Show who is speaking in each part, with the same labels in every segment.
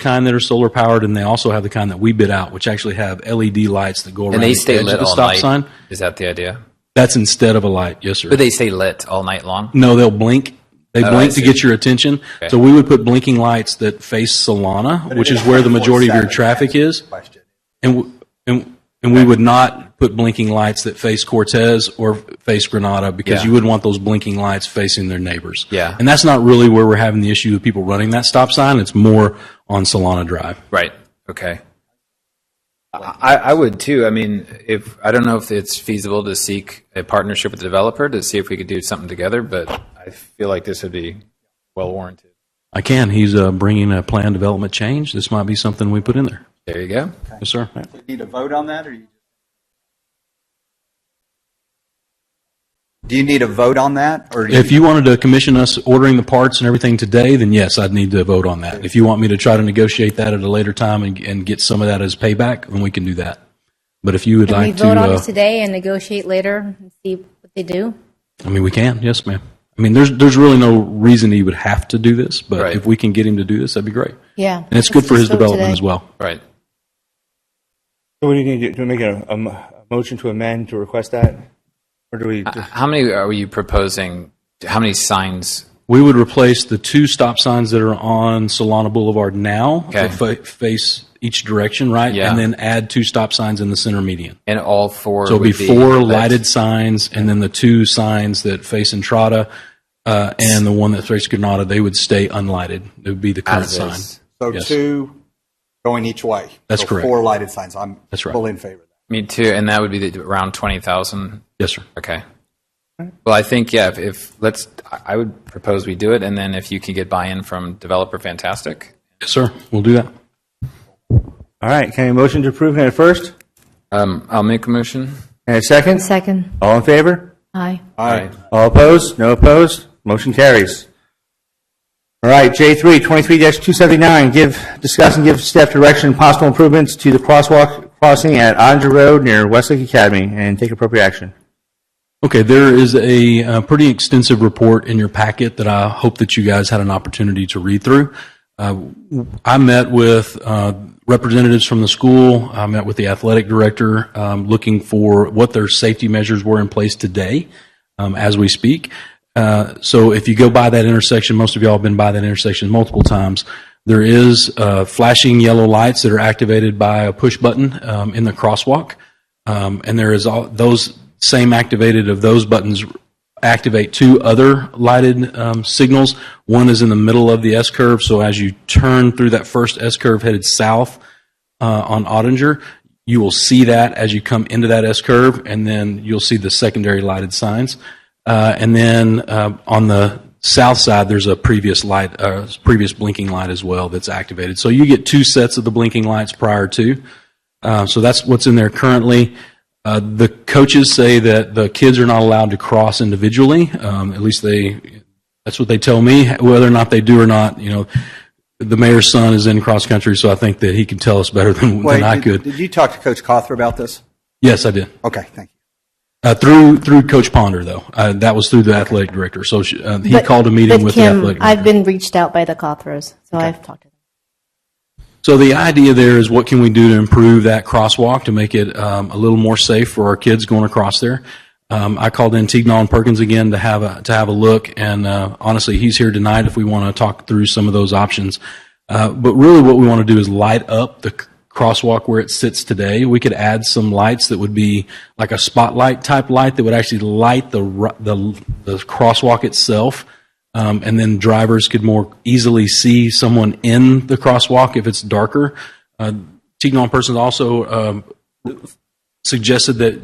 Speaker 1: kind that are solar powered, and they also have the kind that we bid out, which actually have LED lights that go around
Speaker 2: And they stay
Speaker 1: the edge
Speaker 2: lit
Speaker 1: of the
Speaker 2: all
Speaker 1: stop
Speaker 2: night.
Speaker 1: sign.
Speaker 2: Is that the idea?
Speaker 1: That's instead of a light, yes, sir.
Speaker 2: But they stay lit all night long?
Speaker 1: No, they'll blink. They
Speaker 2: I
Speaker 1: blink to
Speaker 2: see.
Speaker 1: get your attention.
Speaker 2: Okay.
Speaker 1: So we would put blinking lights that face Solana, which is where the majority of your traffic is. And we would not put blinking lights that face Cortez or face Granada because
Speaker 2: Yeah.
Speaker 1: you would want those blinking lights facing their neighbors.
Speaker 2: Yeah.
Speaker 1: And that's not really where we're having the issue with people running that stop sign. It's more on Solana Drive.
Speaker 2: Right. Okay. I would too. I mean, I don't know if it's feasible to seek a partnership with the developer to see if we could do something together, but I feel like this would be well warranted.
Speaker 1: I can. He's bringing a plan development change. This might be something we put in there.
Speaker 2: There you go.
Speaker 1: Yes, sir.
Speaker 3: Do you need a vote on that, or do you need a vote on that, or
Speaker 1: If you wanted to commission us ordering the parts and everything today, then yes, I'd need to vote on that. If you want me to try to negotiate that at a later time and get some of that as payback, then we can do that. But if you would
Speaker 4: Can we
Speaker 1: like
Speaker 4: vote on it
Speaker 1: to,
Speaker 4: today and negotiate later and see what they do?
Speaker 1: I mean, we can. Yes, ma'am. I mean, there's really no reason he would have to do this, but
Speaker 2: Right.
Speaker 1: if we can get him to do this, that'd be great.
Speaker 4: Yeah.
Speaker 1: And it's good for his development as well.
Speaker 2: Right.
Speaker 5: So what do you need to do? Do we make a motion to amend to request that? Or do we just,
Speaker 2: How many are you proposing? How many signs?
Speaker 1: We would replace the 2 stop signs that are on Solana Boulevard now
Speaker 2: Okay.
Speaker 1: that face each direction, right?
Speaker 2: Yeah.
Speaker 1: And then add 2 stop signs in the center median.
Speaker 2: And all 4
Speaker 1: So it'll
Speaker 2: would
Speaker 1: be 4
Speaker 2: lit?
Speaker 1: lighted signs, and then the 2 signs that face Entrada and the one that faces Granada, they would stay unlighted. It would be the current
Speaker 2: As
Speaker 1: sign.
Speaker 2: is.
Speaker 3: so
Speaker 1: Yes.
Speaker 3: 2 going each way?
Speaker 1: That's
Speaker 3: So
Speaker 1: correct.
Speaker 3: 4 lighted signs. I'm
Speaker 1: That's right.
Speaker 3: fully in favor of that.
Speaker 2: Me too. And that would be around 20,000.
Speaker 1: Yes, sir.
Speaker 2: Okay. Well, I think, yeah, I would propose we do it. And then if you can get buy-in from developer, fantastic.
Speaker 1: Yes, sir. We'll do that.
Speaker 5: all right, can I motion to approve and a first?
Speaker 2: I'll make a motion.
Speaker 5: And a second?
Speaker 4: Second.
Speaker 5: All in favor?
Speaker 4: Aye.
Speaker 3: Aye.
Speaker 5: All opposed? No opposed? Motion carries. All right, J3, 23-279, discuss and give staff direction and possible improvements to the crossing at Onger Road near Westlake Academy, and take appropriate action.
Speaker 1: Okay, there is a pretty extensive report in your packet that I hope that you guys had an opportunity to read through. I met with representatives from the school. I met with the athletic director looking for what their safety measures were in place today as we speak. So if you go by that intersection, most of y'all have been by that intersection multiple times, there is flashing yellow lights that are activated by a push button in the crosswalk. And there is those same activated of those buttons activate 2 other lighted signals. One is in the middle of the S-curve, so as you turn through that first S-curve headed south on Ottinger, you will see that as you come into that S-curve, and then you'll see the secondary lighted signs. And then on the south side, there's a previous blinking light as well that's activated. So you get 2 sets of the blinking lights prior to. So that's what's in there currently. The coaches say that the kids are not allowed to cross individually. At least that's what they tell me. Whether or not they do or not, the mayor's son is in cross country, so I think that he can tell us better than I could.
Speaker 3: Did you talk to Coach Cawthor about this?
Speaker 1: Yes, I did.
Speaker 3: Okay, thank you.
Speaker 1: Through Coach Ponder, though. That was through the athletic director. So he called a meeting
Speaker 4: But
Speaker 1: with
Speaker 4: Kim,
Speaker 1: the athletic director.
Speaker 4: I've been reached out by the Cawthors, so I've talked to them.
Speaker 1: So the idea there is what can we do to improve that crosswalk to make it a little more safe for our kids going across there. I called in Tignall and Perkins again to have a look, and honestly, he's here tonight if we want to talk through some of those options. But really what we want to do is light up the crosswalk where it sits today. We could add some lights that would be like a spotlight type light that would actually light the crosswalk itself. And then drivers could more easily see someone in the crosswalk if it's darker. Tignall and Perkins also suggested that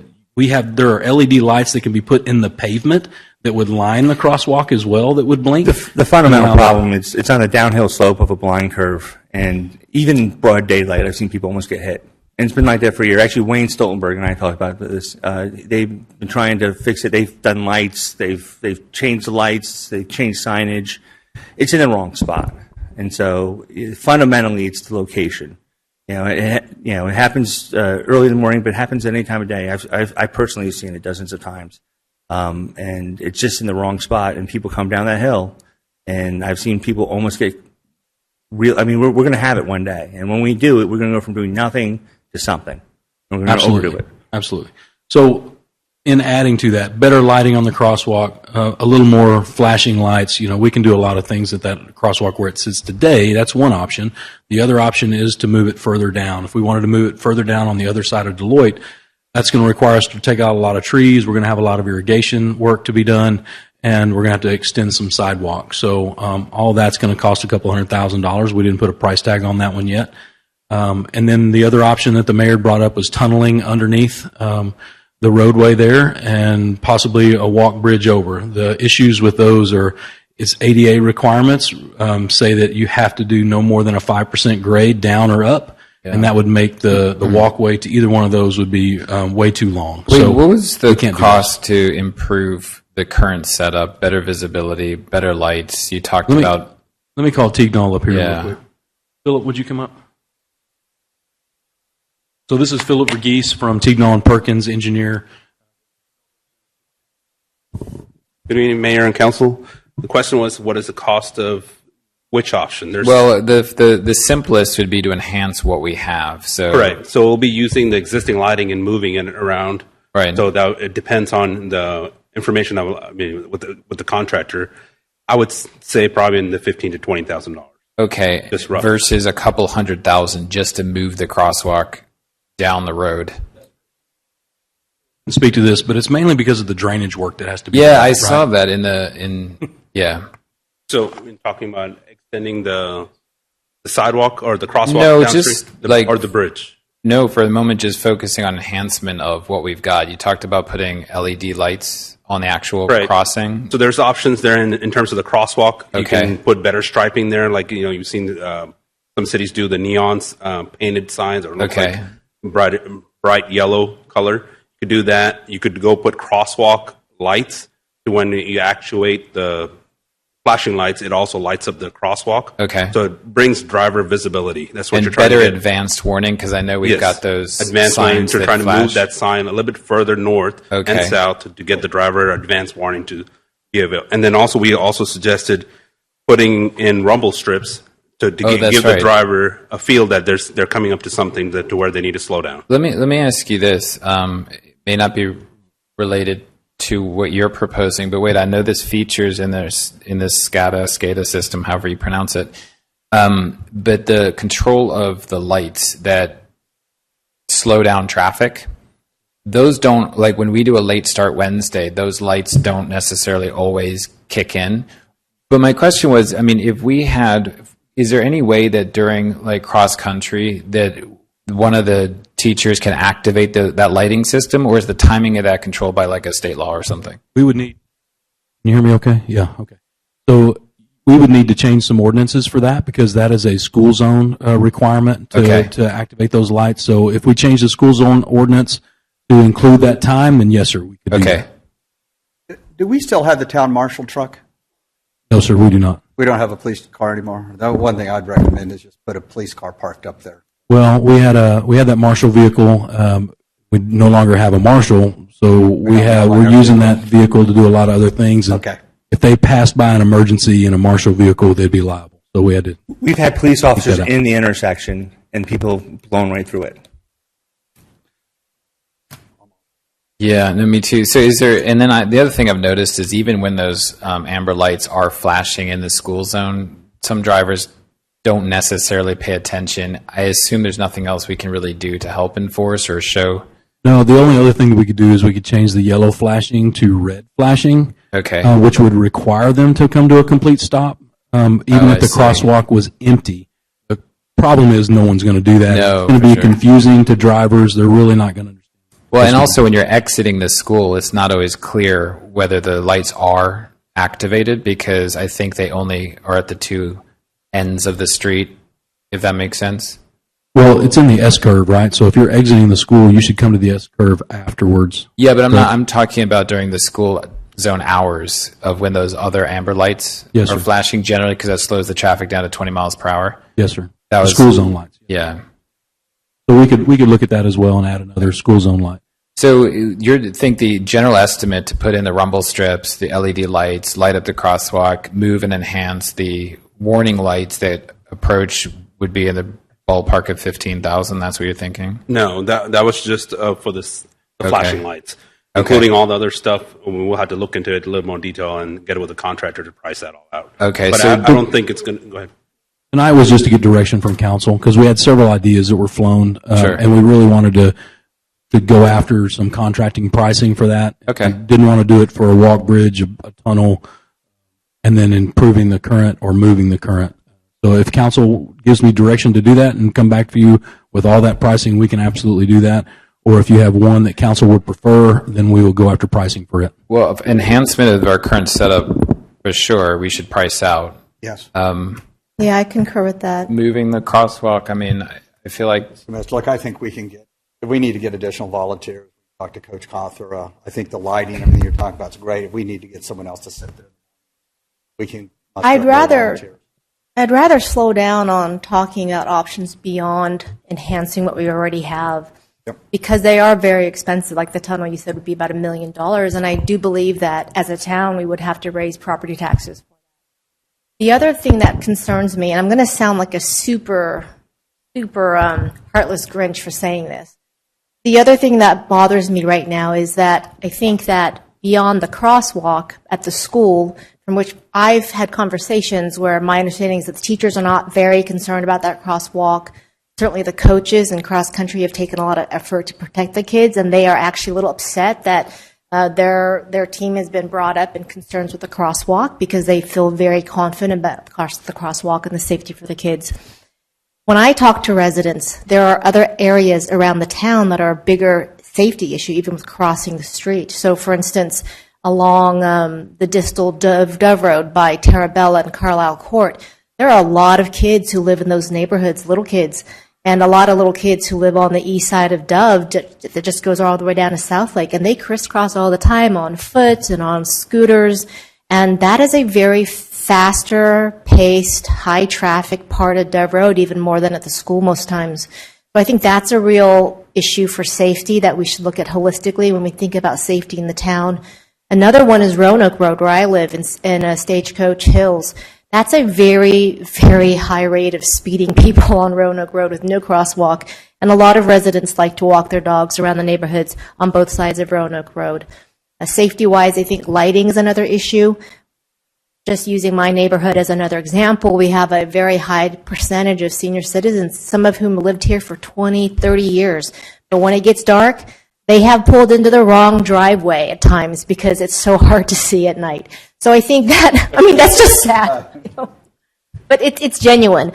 Speaker 1: there are LED lights that can be put in the pavement that would line the crosswalk as well that would blink.
Speaker 5: The fundamental problem is it's on a downhill slope of a blind curve, and even in broad daylight, I've seen people almost get hit. And it's been like that for a year. Actually, Wayne Stoltenberg and I talked about this. They've been trying to fix it. They've done lights. They've changed the lights. They've changed signage. It's in the wrong spot. And so fundamentally, it's the location. It happens early in the morning, but it happens at any time of day. I personally have seen it dozens of times. And it's just in the wrong spot, and people come down that hill, and I've seen people almost get real. I mean, we're going to have it one day, and when we do it, we're going to go from doing nothing to something. And we're going to overdo
Speaker 1: Absolutely.
Speaker 5: it.
Speaker 1: Absolutely. So, in adding to that, better lighting on the crosswalk, a little more flashing lights. You know, we can do a lot of things at that crosswalk where it sits today. That's one option. The other option is to move it further down. If we wanted to move it further down on the other side of Deloitte, that's going to require us to take out a lot of trees. We're going to have a lot of irrigation work to be done, and we're going to have to extend some sidewalks. So all that's going to cost a couple $100,000. We didn't put a price tag on that one yet. And then the other option that the mayor brought up was tunneling underneath the roadway there and possibly a walk bridge over. The issues with those are its ADA requirements say that you have to do no more than a 5% grade down or up, and that would make the walkway to either one of those would be way too long.
Speaker 2: Wait,
Speaker 1: So
Speaker 2: what was the
Speaker 1: we can't do
Speaker 2: cost to improve the current setup, better visibility, better lights? You talked about.
Speaker 1: Let me call Teagnall up here
Speaker 2: Yeah.
Speaker 1: real quick. Philip, would you come up? So this is Philip Verghese from Teagnall and Perkins, engineer.
Speaker 6: Good evening, Mayor and Council. The question was, what is the cost of which option? There's
Speaker 2: Well, the simplest would be to enhance what we have. So
Speaker 6: correct. So we'll be using the existing lighting and moving it around.
Speaker 2: Right.
Speaker 6: So that it depends on the information. With the contractor, I would say probably in the $15,000 to $20,000.
Speaker 2: Okay,
Speaker 6: Just rough.
Speaker 2: versus a couple $100,000 just to move the crosswalk down the road.
Speaker 1: Speak to this, but it's mainly because of the drainage work that has to be
Speaker 2: Yeah,
Speaker 1: done,
Speaker 2: I
Speaker 1: right?
Speaker 2: saw that in yeah.
Speaker 6: So we're talking about extending the sidewalk or the crosswalk
Speaker 2: No,
Speaker 6: downstream,
Speaker 2: just like-
Speaker 6: or the bridge.
Speaker 2: No, for the moment, just focusing on enhancement of what we've got. You talked about putting LED lights on the actual
Speaker 6: Right.
Speaker 2: crossing.
Speaker 6: So there's options there in terms of the crosswalk. You
Speaker 2: Okay.
Speaker 6: can put better striping there, like you've seen some cities do the neons, painted signs, or look
Speaker 2: Okay.
Speaker 6: like bright yellow color. You could do that. You could go put crosswalk lights to when you actuate the flashing lights. It also lights up the crosswalk.
Speaker 2: Okay.
Speaker 6: So it brings driver visibility. That's what
Speaker 2: And
Speaker 6: you're trying
Speaker 2: better
Speaker 6: to get.
Speaker 2: advanced warning, because I know we've
Speaker 6: Yes.
Speaker 2: got those
Speaker 6: advanced
Speaker 2: signs
Speaker 6: warning. You're
Speaker 2: that
Speaker 6: trying to
Speaker 2: flash.
Speaker 6: move that sign a little bit further north
Speaker 2: Okay.
Speaker 6: and south to get the driver advanced warning to be available. And then also we also suggested putting in rumble strips to
Speaker 2: Oh, that's
Speaker 6: give
Speaker 2: right.
Speaker 6: the driver a feel that they're coming up to something to where they need to slow down.
Speaker 2: Let me ask you this. It may not be related to what you're proposing, but wait, I know this features in this SCADA system, however you pronounce it. But the control of the lights that slow down traffic, those don't, like when we do a late start Wednesday, those lights don't necessarily always kick in. But my question was, I mean, if we had, is there any way that during like cross country that one of the teachers can activate that lighting system, or is the timing of that controlled by like a state law or something?
Speaker 1: We would need. Can you hear me okay? Yeah, okay. So we would need to change some ordinances for that because that is a school zone requirement to activate those lights. So if we change the school zone ordinance to include that time, then yes, sir, we could do
Speaker 2: Okay.
Speaker 1: that.
Speaker 3: Do we still have the town marshal truck?
Speaker 1: No, sir, we do not.
Speaker 3: We don't have a police car anymore. The one thing I'd recommend is just put a police car parked up there.
Speaker 1: Well, we had that marshal vehicle. We no longer have a marshal, so we're using that vehicle to do a lot of other things. And
Speaker 3: Okay.
Speaker 1: if they passed by an emergency in a marshal vehicle, they'd be liable. So we had to.
Speaker 5: We've had police officers
Speaker 1: that up.
Speaker 5: in the intersection and people blown right through it.
Speaker 2: Yeah, no, me too. So is there, and then the other thing I've noticed is even when those amber lights are flashing in the school zone, some drivers don't necessarily pay attention. I assume there's nothing else we can really do to help enforce or show.
Speaker 1: No, the only other thing that we could do is we could change the yellow flashing to red flashing,
Speaker 2: Okay.
Speaker 1: which would require them to come to a complete stop, even
Speaker 2: Oh,
Speaker 1: if
Speaker 2: I
Speaker 1: the
Speaker 2: see.
Speaker 1: crosswalk was empty. The problem is no one's going to do that.
Speaker 2: No,
Speaker 1: it's going to
Speaker 2: for
Speaker 1: be
Speaker 2: sure.
Speaker 1: confusing to drivers. They're really not going to understand.
Speaker 2: Well, and also when you're exiting the school, it's not always clear whether the lights are activated because I think they only are at the two ends of the street, if that makes sense.
Speaker 1: Well, it's in the S curve, right? So if you're exiting the school, you should come to the S curve afterwards.
Speaker 2: Yeah, but I'm talking about during the school zone hours of when those other amber lights
Speaker 1: Yes,
Speaker 2: are
Speaker 1: sir.
Speaker 2: flashing generally because that slows the traffic down to 20 miles per hour.
Speaker 1: Yes, sir.
Speaker 2: That
Speaker 1: The
Speaker 2: was-
Speaker 1: school zone lights.
Speaker 2: Yeah.
Speaker 1: So we could look at that as well and add another school zone light.
Speaker 2: So you think the general estimate to put in the rumble strips, the LED lights, light up the crosswalk, move and enhance the warning lights that approach would be in the ballpark of 15,000. That's what you're thinking?
Speaker 6: No, that was just for the
Speaker 2: Okay.
Speaker 6: flashing lights,
Speaker 2: Okay.
Speaker 6: including all the other stuff. We'll have to look into it in a little more detail and get it with the contractor to price that all out.
Speaker 2: Okay,
Speaker 6: but
Speaker 2: so
Speaker 6: I don't think it's going to go ahead.
Speaker 1: Tonight was just to get direction from council because we had several ideas that were flown,
Speaker 2: Sure.
Speaker 1: and we really wanted to go after some contracting pricing for that.
Speaker 2: Okay.
Speaker 1: We didn't want to do it for a walk bridge, a tunnel, and then improving the current or moving the current. So if council gives me direction to do that and come back for you with all that pricing, we can absolutely do that. Or if you have one that council would prefer, then we will go after pricing for it.
Speaker 2: Well, if enhancement of our current setup, for sure, we should price out.
Speaker 3: Yes.
Speaker 4: Yeah, I concur with that.
Speaker 2: Moving the crosswalk, I mean, I feel like,
Speaker 3: Look, I think we need to get additional volunteers. Talk to Coach Cawthor. I think the lighting, everything you're talking about is great. If we need to get someone else to sit there, we can.
Speaker 4: I'd rather slow down on talking about options beyond enhancing what we already have.
Speaker 3: Yep.
Speaker 4: Because they are very expensive, like the tunnel you said would be about $1 million, and I do believe that as a town we would have to raise property taxes. The other thing that concerns me, and I'm going to sound like a super heartless Grinch for saying this, the other thing that bothers me right now is that I think that beyond the crosswalk at the school, from which I've had conversations where my understanding is that the teachers are not very concerned about that crosswalk. Certainly the coaches in cross country have taken a lot of effort to protect the kids, and they are actually a little upset that their team has been brought up in concerns with the crosswalk because they feel very confident about the crosswalk and the safety for the kids. When I talk to residents, there are other areas around the town that are a bigger safety issue, even with crossing the street. So, for instance, along the distal Dove Road by Tarabella and Carlisle Court, there are a lot of kids who live in those neighborhoods, little kids, and a lot of little kids who live on the east side of Dove that just goes all the way down to South Lake, and they crisscross all the time on foot and on scooters, and that is a very faster-paced, high-traffic part of Dove Road, even more than at the school most times. So I think that's a real issue for safety that we should look at holistically when we think about safety in the town. Another one is Roanoke Road, where I live in Stagecoach Hills. That's a very, very high rate of speeding people on Roanoke Road with no crosswalk, and a lot of residents like to walk their dogs around the neighborhoods on both sides of Roanoke Road. Safety-wise, I think lighting is another issue. Just using my neighborhood as another example, we have a very high percentage of senior citizens, some of whom lived here for 20, 30 years. But when it gets dark, they have pulled into the wrong driveway at times because it's so hard to see at night. So I think that, I mean, that's just sad, you know? But it's genuine.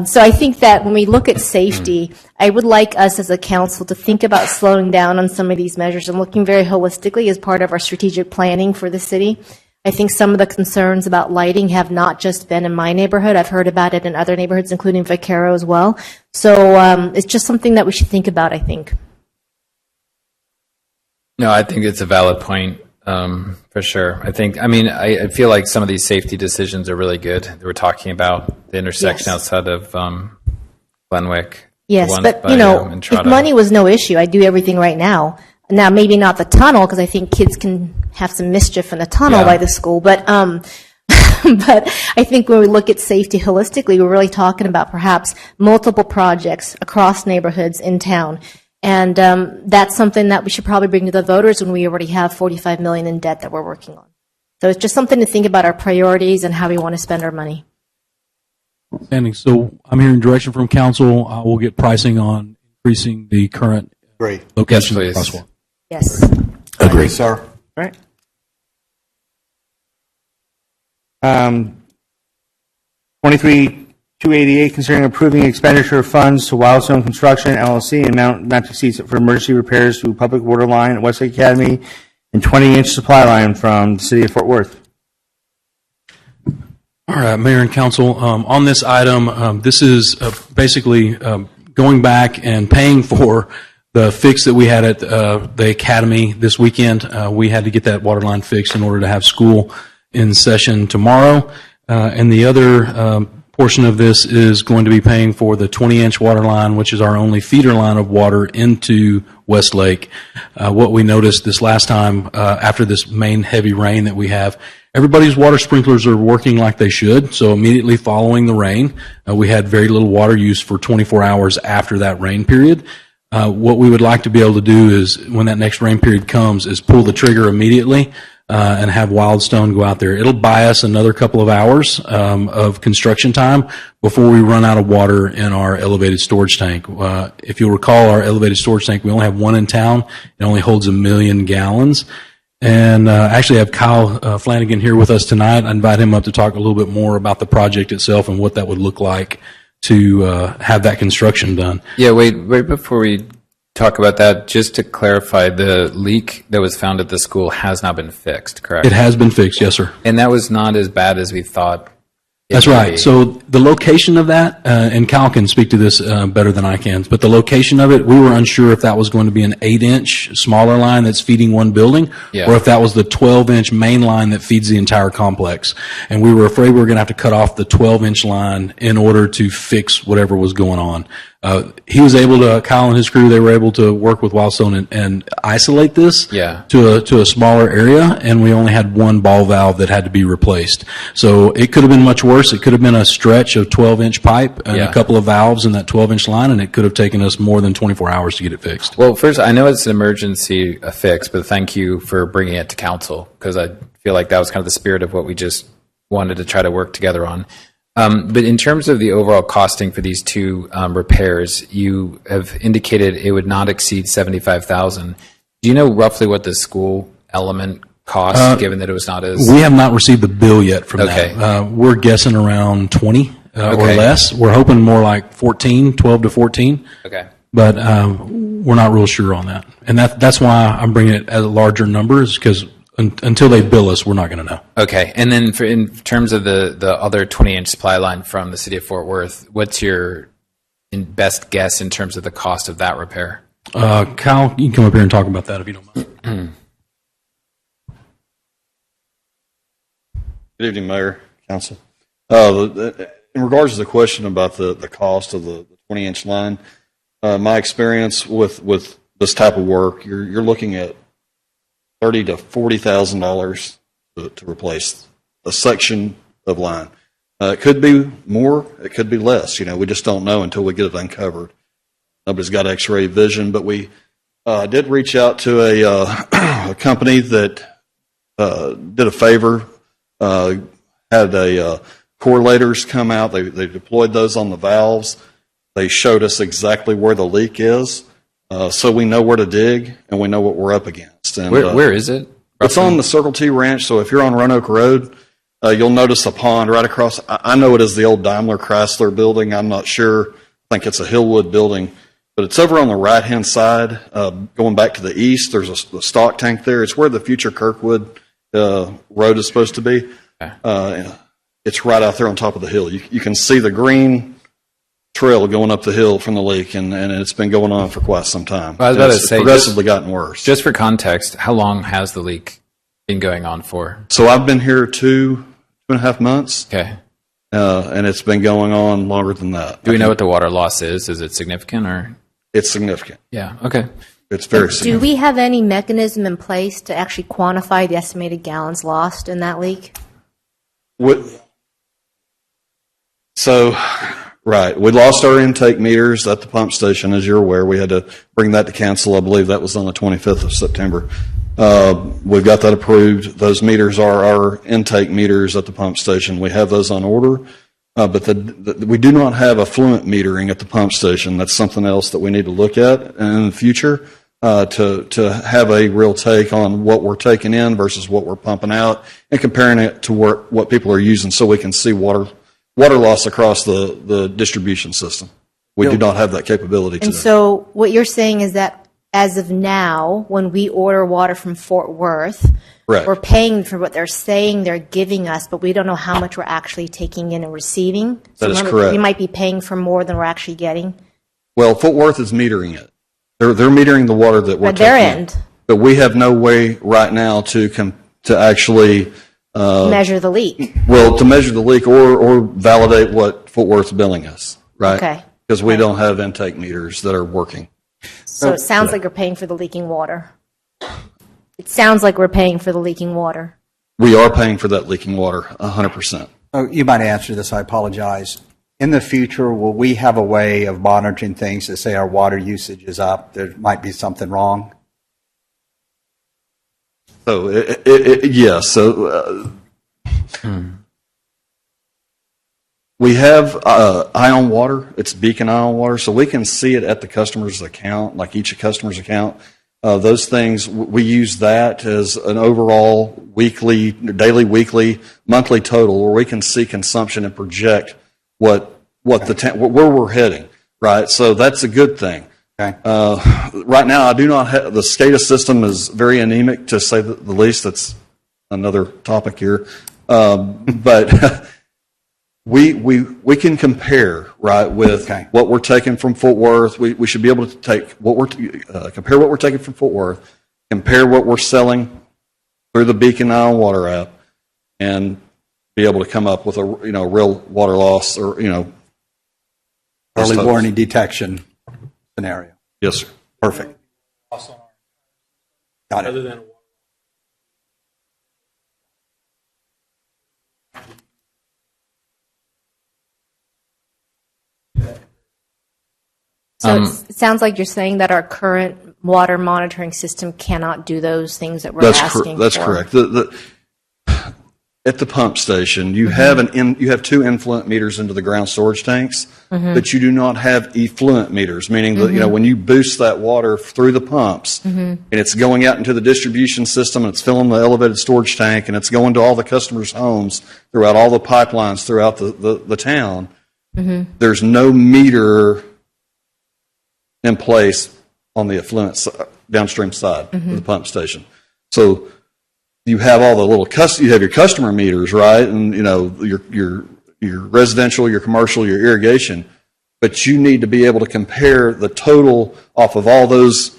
Speaker 4: So I think that when we look at safety, I would like us as a council to think about slowing down on some of these measures and looking very holistically as part of our strategic planning for the city. I think some of the concerns about lighting have not just been in my neighborhood. I've heard about it in other neighborhoods, including Vaquero as well. So it's just something that we should think about, I think.
Speaker 2: no, I think it's a valid point, for sure. I feel like some of these safety decisions are really good. We're talking about the intersection
Speaker 4: Yes.
Speaker 2: outside of Glenwick.
Speaker 4: Yes,
Speaker 2: one
Speaker 4: but,
Speaker 2: by,
Speaker 4: you know, if
Speaker 2: Entrada.
Speaker 4: money was no issue, I'd do everything right now. Now, maybe not the tunnel, because I think kids can have some mischief in a tunnel
Speaker 2: Yeah.
Speaker 4: by the school, but but I think when we look at safety holistically, we're really talking about perhaps multiple projects across neighborhoods in town. And that's something that we should probably bring to the voters when we already have $45 million in debt that we're working on. So it's just something to think about our priorities and how we want to spend our money.
Speaker 1: Standing. So I'm hearing direction from council. I will get pricing on increasing the current
Speaker 3: Great.
Speaker 1: location of the
Speaker 2: Yes, please.
Speaker 1: crosswalk.
Speaker 4: Yes.
Speaker 3: Thank you, sir.
Speaker 5: Right. 23-288, considering approving expenditure of funds to Wildstone Construction LLC and amount not to exceed for emergency repairs to public water line at Westlake Academy and 20-inch supply line from the city of Fort Worth.
Speaker 1: All right, Mayor and Council, on this item, this is basically going back and paying for the fix that we had at the Academy this weekend. We had to get that water line fixed in order to have school in session tomorrow. And the other portion of this is going to be paying for the 20-inch water line, which is our only feeder line of water into Westlake. What we noticed this last time after this main heavy rain that we have, everybody's water sprinklers are working like they should. So immediately following the rain, we had very little water use for 24 hours after that rain period. What we would like to be able to do is, when that next rain period comes, is pull the trigger immediately and have Wildstone go out there. It'll buy us another couple of hours of construction time before we run out of water in our elevated storage tank. If you'll recall, our elevated storage tank, we only have one in town. It only holds 1 million gallons. And actually have Kyle Flanagan here with us tonight. I invite him up to talk a little bit more about the project itself and what that would look like to have that construction done.
Speaker 2: Yeah, wait before we talk about that, just to clarify, the leak that was found at the school has not been fixed, correct?
Speaker 1: It has been fixed, yes, sir.
Speaker 2: And that was not as bad as we thought.
Speaker 1: That's right. So the location of that, and Kyle can speak to this better than I can, but the location of it, we were unsure if that was going to be an 8-inch smaller line that's feeding one building,
Speaker 2: Yeah.
Speaker 1: or if that was the 12-inch main line that feeds the entire complex. And we were afraid we were going to have to cut off the 12-inch line in order to fix whatever was going on. He was able to, Kyle and his crew, they were able to work with Wildstone and isolate this
Speaker 2: Yeah.
Speaker 1: to a smaller area, and we only had one ball valve that had to be replaced. So it could have been much worse. It could have been a stretch of 12-inch pipe and
Speaker 2: Yeah.
Speaker 1: a couple of valves in that 12-inch line, and it could have taken us more than 24 hours to get it fixed.
Speaker 2: Well, first, I know it's an emergency fix, but thank you for bringing it to council, because I feel like that was kind of the spirit of what we just wanted to try to work together on. But in terms of the overall costing for these two repairs, you have indicated it would not exceed $75,000. Do you know roughly what the school element cost, given that it was not as...
Speaker 1: We have not received the bill yet from
Speaker 2: Okay.
Speaker 1: that. We're guessing around 20 or
Speaker 2: Okay.
Speaker 1: less. We're hoping more like 14, 12 to 14.
Speaker 2: Okay.
Speaker 1: But we're not real sure on that. And that's why I'm bringing it at a larger number, is because until they bill us, we're not going to know.
Speaker 2: Okay. And then in terms of the other 20-inch supply line from the city of Fort Worth, what's your best guess in terms of the cost of that repair?
Speaker 1: Kyle, you can come up here and talk about that if you don't mind.
Speaker 7: Good evening, Mayor, Council. In regards to the question about the cost of the 20-inch line, my experience with this type of work, you're looking at $30,000 to $40,000 to replace a section of line. It could be more, it could be less. We just don't know until we get it uncovered. Nobody's got X-ray vision, but we did reach out to a company that did a favor. Had correlators come out. They deployed those on the valves. They showed us exactly where the leak is, so we know where to dig and we know what we're up against. And
Speaker 2: Where is it?
Speaker 7: it's on the Circle T Ranch. So if you're on Roanoke Road, you'll notice a pond right across. I know it is the old Daimler Chrysler building. I'm not sure. I think it's a Hillwood building, but it's over on the right-hand side. Going back to the east, there's a stock tank there. It's where the future Kirkwood road is supposed to be. It's right out there on top of the hill. You can see the green trail going up the hill from the leak, and it's been going on for quite some time.
Speaker 2: Well, I was about to
Speaker 7: It's
Speaker 2: say,
Speaker 7: progressively gotten worse.
Speaker 2: Just for context, how long has the leak been going on for?
Speaker 7: So I've been here 2.5 months,
Speaker 2: Okay.
Speaker 7: and it's been going on longer than that.
Speaker 2: Do we know what the water loss is? Is it significant or?
Speaker 7: It's significant.
Speaker 2: Yeah. Okay.
Speaker 7: It's very
Speaker 4: Do
Speaker 7: significant.
Speaker 4: we have any mechanism in place to actually quantify the estimated gallons lost in that leak?
Speaker 7: Right. We lost our intake meters at the pump station, as you're aware. We had to bring that to council. I believe that was on the 25th of September. We've got that approved. Those meters are our intake meters at the pump station. We have those on order. But we do not have affluent metering at the pump station. That's something else that we need to look at in the future to have a real take on what we're taking in versus what we're pumping out and comparing it to what people are using so we can see water loss across the distribution system. We do not have that capability today.
Speaker 4: And so what you're saying is that as of now, when we order water from Fort Worth,
Speaker 7: Correct.
Speaker 4: we're paying for what they're saying they're giving us, but we don't know how much we're actually taking in and receiving. So
Speaker 7: That is
Speaker 4: remember,
Speaker 7: correct.
Speaker 4: we might be paying for more than we're actually getting.
Speaker 7: Well, Fort Worth is metering it. They're metering the water that we're
Speaker 4: At their
Speaker 7: taking in.
Speaker 4: end,
Speaker 7: But we have no way right now to actually
Speaker 4: measure the leak.
Speaker 7: to measure the leak or validate what Fort Worth's billing us, right?
Speaker 4: Okay.
Speaker 7: Because we don't have intake meters that are working.
Speaker 4: So it sounds like you're paying for the leaking water. It sounds like we're paying for the leaking water.
Speaker 7: we are paying for that leaking water 100%.
Speaker 3: Oh, you might answer this, I apologize. In the future, will we have a way of monitoring things to say our water usage is up, there might be something wrong?
Speaker 7: So, yes. So, we have Ion Water. It's Beacon Ion Water, so we can see it at the customer's account, like each customer's account. Those things, we use that as an overall daily, weekly, monthly total, where we can see consumption and project where we're heading. Right. So that's a good thing.
Speaker 3: Okay.
Speaker 7: Right now, I do not have, the SCADA system is very anemic, to say the least. That's another topic here. But we can compare, right, with what we're taking from Fort Worth. We should be able to take compare what we're taking from Fort Worth, compare what we're selling through the Beacon Ion Water app, and be able to come up with a real water loss or
Speaker 3: Early warning detection scenario.
Speaker 7: Yes, sir.
Speaker 3: Perfect. Got it.
Speaker 4: So it sounds like you're saying that our current water monitoring system cannot do those things that we're
Speaker 7: That's
Speaker 4: asking
Speaker 7: that's
Speaker 4: for.
Speaker 7: correct. At the pump station, you have you have two influent meters into the ground storage tanks, but you do not have effluent meters, meaning that when you boost that water through the pumps and it's going out into the distribution system and it's filling the elevated storage tank and it's going to all the customers' homes throughout all the pipelines throughout the town, there's no meter in place on the effluent downstream side of the pump station. So you have all the little you have your customer meters, right? And your residential, your commercial, your irrigation, but you need to be able to compare the total off of all those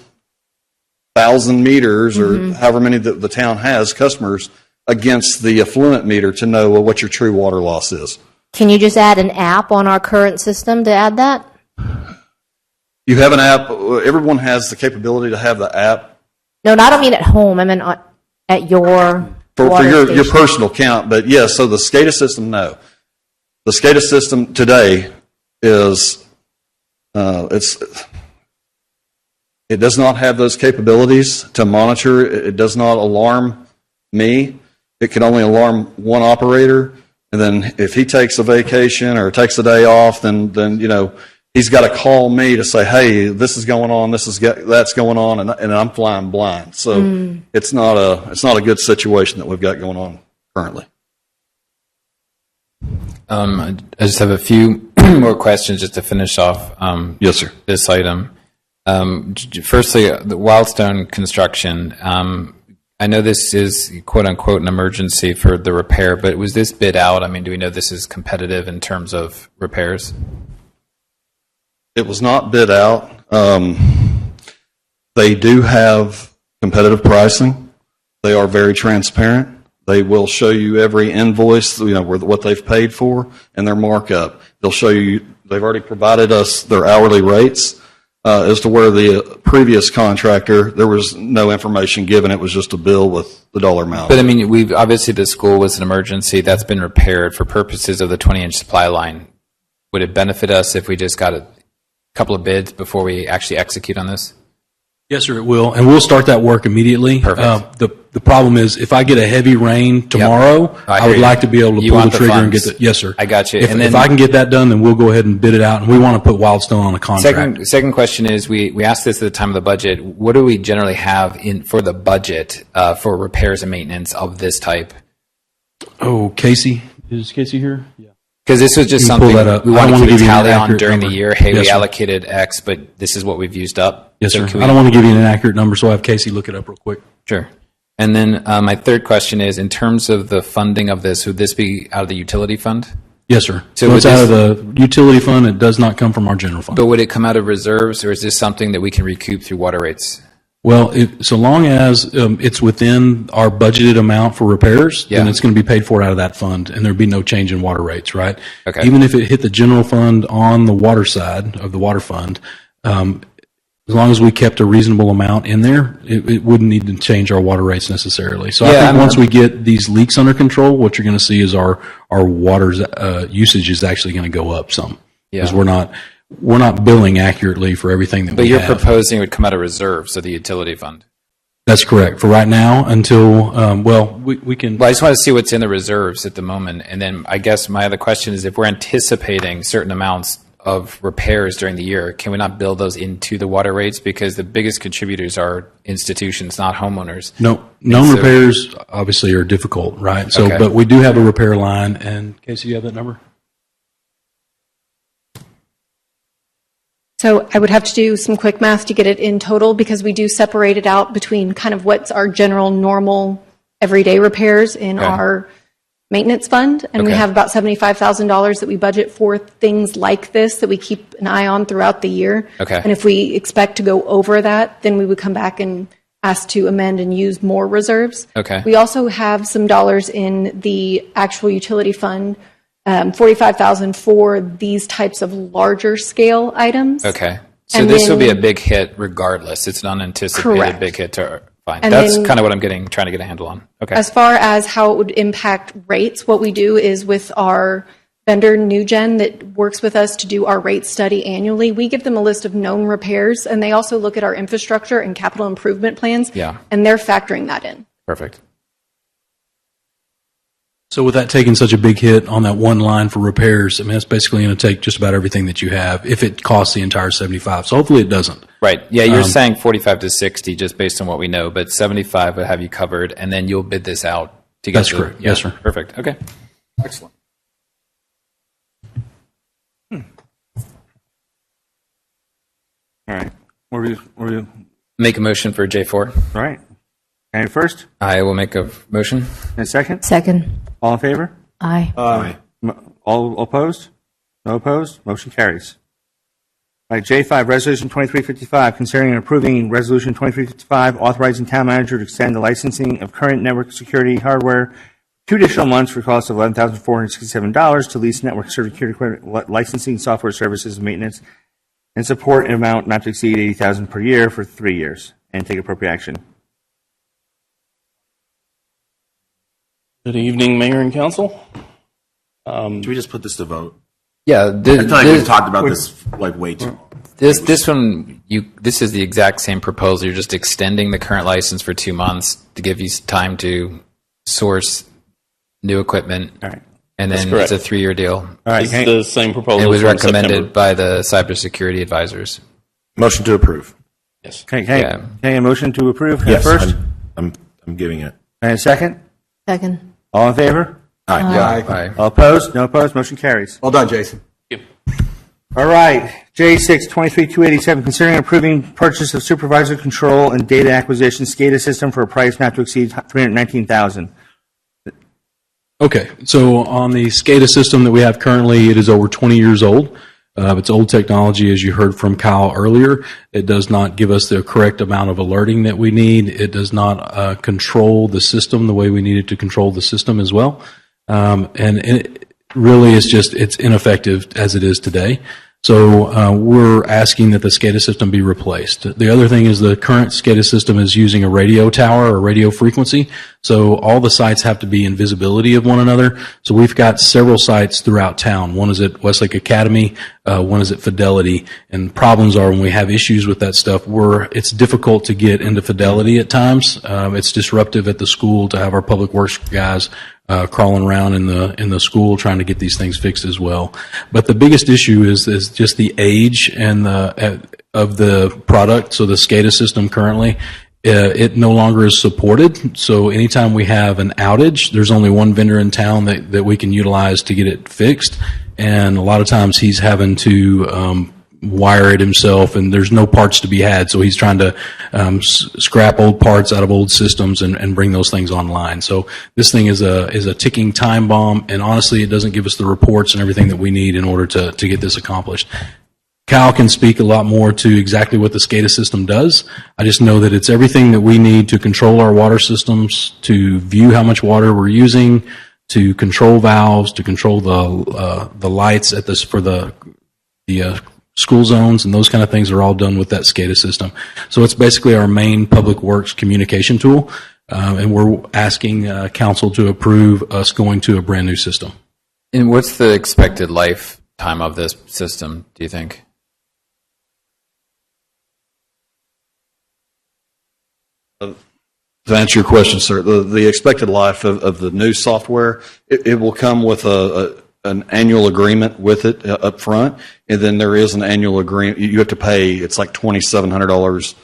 Speaker 7: 1,000 meters or however many the town has customers against the effluent meter to know what your true water loss is.
Speaker 4: Can you just add an app on our current system to add that?
Speaker 7: You have an app. Everyone has the capability to have the app.
Speaker 4: No, I don't mean at home. I mean at your
Speaker 7: For
Speaker 4: water
Speaker 7: your
Speaker 4: station.
Speaker 7: personal account, but yes, so the SCADA system, no. The SCADA system today is, it does not have those capabilities to monitor. It does not alarm me. It can only alarm one operator, and then if he takes a vacation or takes a day off, then he's got to call me to say, hey, this is going on, that's going on, and I'm flying blind. So it's not a good situation that we've got going on currently.
Speaker 2: I just have a few more questions just to finish off
Speaker 7: Yes, sir.
Speaker 2: this item. Firstly, the Wildstone construction. I know this is quote unquote an emergency for the repair, but was this bid out? I mean, do we know this is competitive in terms of repairs?
Speaker 7: It was not bid out. They do have competitive pricing. They are very transparent. They will show you every invoice, what they've paid for and their markup. They'll show you, they've already provided us their hourly rates. As to where the previous contractor, there was no information given. It was just a bill with the dollar amount.
Speaker 2: But I mean, obviously the school was an emergency. That's been repaired for purposes of the 20-inch supply line. Would it benefit us if we just got a couple of bids before we actually execute on this?
Speaker 1: Yes, sir, it will. And we'll start that work immediately.
Speaker 2: Perfect.
Speaker 1: The problem is, if I get a heavy rain tomorrow, I would like to be able to pull the trigger and get the, yes, sir.
Speaker 2: I got you.
Speaker 1: If I can get that done, then we'll go ahead and bid it out. And we want to put Wildstone on a contract.
Speaker 2: Second question is, we asked this at the time of the budget. What do we generally have for the budget for repairs and maintenance of this type?
Speaker 1: Oh, Casey. Is Casey here? Yeah.
Speaker 2: Because this was just
Speaker 1: You can pull
Speaker 2: something
Speaker 1: that up.
Speaker 2: we
Speaker 1: I
Speaker 2: want
Speaker 1: don't
Speaker 2: to
Speaker 1: wanna
Speaker 2: keep a
Speaker 1: give you an
Speaker 2: tally on
Speaker 1: accurate
Speaker 2: during the
Speaker 1: number.
Speaker 2: year. Hey,
Speaker 1: Yes,
Speaker 2: we
Speaker 1: sir.
Speaker 2: allocated X, but this is what we've used up.
Speaker 1: Yes,
Speaker 2: So
Speaker 1: sir.
Speaker 2: can we-
Speaker 1: I don't want to give you an inaccurate number, so I'll have Casey look it up real quick.
Speaker 2: Sure. And then my third question is, in terms of the funding of this, would this be out of the utility fund?
Speaker 1: Yes, sir.
Speaker 2: So
Speaker 1: So it's
Speaker 2: would
Speaker 1: out of the utility fund. It does not come from our general fund.
Speaker 2: But would it come out of reserves, or is this something that we can recoup through water rates?
Speaker 1: Well, so long as it's within our budgeted amount for repairs, then
Speaker 2: Yeah.
Speaker 1: it's going to be paid for out of that fund, and there'd be no change in water rates, right?
Speaker 2: Okay.
Speaker 1: Even if it hit the general fund on the water side of the water fund, as long as we kept a reasonable amount in there, it wouldn't need to change our water rates necessarily. So I
Speaker 2: Yeah,
Speaker 1: think once we get these leaks under control, what you're going to see is our water's usage is actually going to go up some. Because
Speaker 2: Yeah.
Speaker 1: we're not billing accurately for everything that
Speaker 2: But
Speaker 1: we
Speaker 2: you're
Speaker 1: have.
Speaker 2: proposing it would come out of reserves of the utility fund.
Speaker 1: That's correct. For right now, until, we can.
Speaker 2: Well, I just want to see what's in the reserves at the moment. And then I guess my other question is if we're anticipating certain amounts of repairs during the year, can we not build those into the water rates? Because the biggest contributors are institutions, not homeowners.
Speaker 1: No, known
Speaker 2: So-
Speaker 1: repairs obviously are difficult, right? So,
Speaker 2: Okay.
Speaker 1: but we do have a repair line, and Casey, you have that number?
Speaker 8: So I would have to do some quick math to get it in total because we do separate it out between kind of what's our general normal everyday repairs in
Speaker 2: Okay.
Speaker 8: our maintenance fund. And we
Speaker 2: Okay.
Speaker 8: have about $75,000 that we budget for things like this that we keep an eye on throughout the year.
Speaker 2: Okay.
Speaker 8: And if we expect to go over that, then we would come back and ask to amend and use more reserves.
Speaker 2: Okay.
Speaker 8: We also have some dollars in the actual utility fund, 45,000 for these types of larger scale items.
Speaker 2: Okay. So
Speaker 8: And
Speaker 2: this will be a
Speaker 8: then-
Speaker 2: big hit regardless. It's an unanticipated
Speaker 8: Correct.
Speaker 2: big hit to fine.
Speaker 8: And
Speaker 2: That's
Speaker 8: then-
Speaker 2: kind of what I'm trying to get a handle on. Okay.
Speaker 8: As far as how it would impact rates, what we do is with our vendor NewGen that works with us to do our rate study annually, we give them a list of known repairs, and they also look at our infrastructure and capital improvement plans,
Speaker 2: Yeah.
Speaker 8: and they're factoring that in.
Speaker 2: Perfect.
Speaker 1: So with that taking such a big hit on that one line for repairs, I mean, that's basically going to take just about everything that you have if it costs the entire 75. So hopefully it doesn't.
Speaker 2: Right. Yeah, you're saying 45 to 60 just based on what we know, but 75 would have you covered, and then you'll bid this out to get
Speaker 1: That's
Speaker 2: the-
Speaker 1: correct.
Speaker 2: yeah,
Speaker 1: Yes, sir.
Speaker 2: Perfect. Okay.
Speaker 3: Excellent.
Speaker 5: All right. We're
Speaker 2: Make a motion for J4.
Speaker 5: all right. And first,
Speaker 2: I will make a motion.
Speaker 5: and second,
Speaker 4: Second.
Speaker 5: all in favor?
Speaker 4: Aye.
Speaker 5: All opposed? No opposed? Motion carries. All right, J5, Resolution 2355, considering and approving Resolution 2355, authorizing town manager to extend the licensing of current network security hardware 2 additional months for a cost of $11,467 to lease network security equipment licensing, software services, maintenance, and support in amount not to exceed $80,000 per year for 3 years, and take appropriate action.
Speaker 9: Good evening, Mayor and Council.
Speaker 10: Should we just put this to vote?
Speaker 2: Yeah,
Speaker 10: I feel like we've talked about this like way too long.
Speaker 2: this one, this is the exact same proposal. You're just extending the current license for 2 months to give you time to source new equipment.
Speaker 5: All right.
Speaker 2: And then
Speaker 9: correct.
Speaker 2: it's a 3-year deal.
Speaker 5: All right,
Speaker 9: It's the same proposal.
Speaker 2: It was
Speaker 9: from
Speaker 2: recommended
Speaker 9: September.
Speaker 2: by the cybersecurity advisors.
Speaker 10: Motion to approve.
Speaker 9: Yes.
Speaker 5: okay,
Speaker 2: Yeah.
Speaker 5: a motion to approve. And
Speaker 10: Yes,
Speaker 5: first,
Speaker 10: I'm giving it.
Speaker 5: and second,
Speaker 4: Second.
Speaker 5: all in favor?
Speaker 10: Aye.
Speaker 3: Aye.
Speaker 2: Aye.
Speaker 5: All opposed? No opposed? Motion carries.
Speaker 3: Well done, Jason.
Speaker 5: All right, J6, 23287, considering approving purchase of supervisor control and data acquisition SCADA system for a price not to exceed $319,000.
Speaker 1: Okay, so on the SCADA system that we have currently, it is over 20 years old. It's old technology, as you heard from Kyle earlier. It does not give us the correct amount of alerting that we need. It does not control the system the way we need it to control the system as well. And it really is just, it's ineffective as it is today. So we're asking that the SCADA system be replaced. The other thing is the current SCADA system is using a radio tower or radio frequency. So all the sites have to be in visibility of one another. So we've got several sites throughout town. One is at Westlake Academy, one is at Fidelity. And problems are when we have issues with that stuff, it's difficult to get into Fidelity at times. It's disruptive at the school to have our public works guys crawling around in the school trying to get these things fixed as well. But the biggest issue is just the age and of the product. So the SCADA system currently, it no longer is supported. So anytime we have an outage, there's only one vendor in town that we can utilize to get it fixed. And a lot of times he's having to wire it himself, and there's no parts to be had. So he's trying to scrap old parts out of old systems and bring those things online. So this thing is a ticking time bomb, and honestly, it doesn't give us the reports and everything that we need in order to get this accomplished. Kyle can speak a lot more to exactly what the SCADA system does. I just know that it's everything that we need to control our water systems, to view how much water we're using, to control valves, to control the lights at this for the school zones and those kind of things are all done with that SCADA system. So it's basically our main public works communication tool, and we're asking council to approve us going to a brand new system.
Speaker 2: And what's the expected lifetime of this system, do you think?
Speaker 7: To answer your question, sir, the expected life of the new software, it will come with an annual agreement with it up front, and then there is an annual agreement. You have to pay, it's like $2,700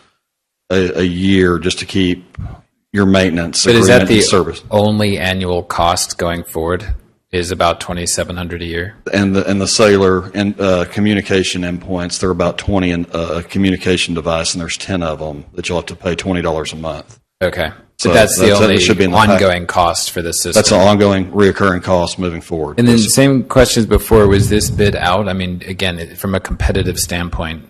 Speaker 7: a year just to keep your maintenance
Speaker 2: But is
Speaker 7: agreement
Speaker 2: that the
Speaker 7: and service.
Speaker 2: only annual cost going forward? Is about $2,700 a year?
Speaker 7: And the cellular and communication endpoints, they're about 20 in a communication device, and there's 10 of them that you'll have to pay $20 a month.
Speaker 2: Okay.
Speaker 7: So
Speaker 2: But that's the
Speaker 7: that
Speaker 2: only
Speaker 7: should be in the
Speaker 2: ongoing cost for the system.
Speaker 7: That's an ongoing, reoccurring cost moving forward.
Speaker 2: And then same questions before, was this bid out? I mean, again, from a competitive standpoint,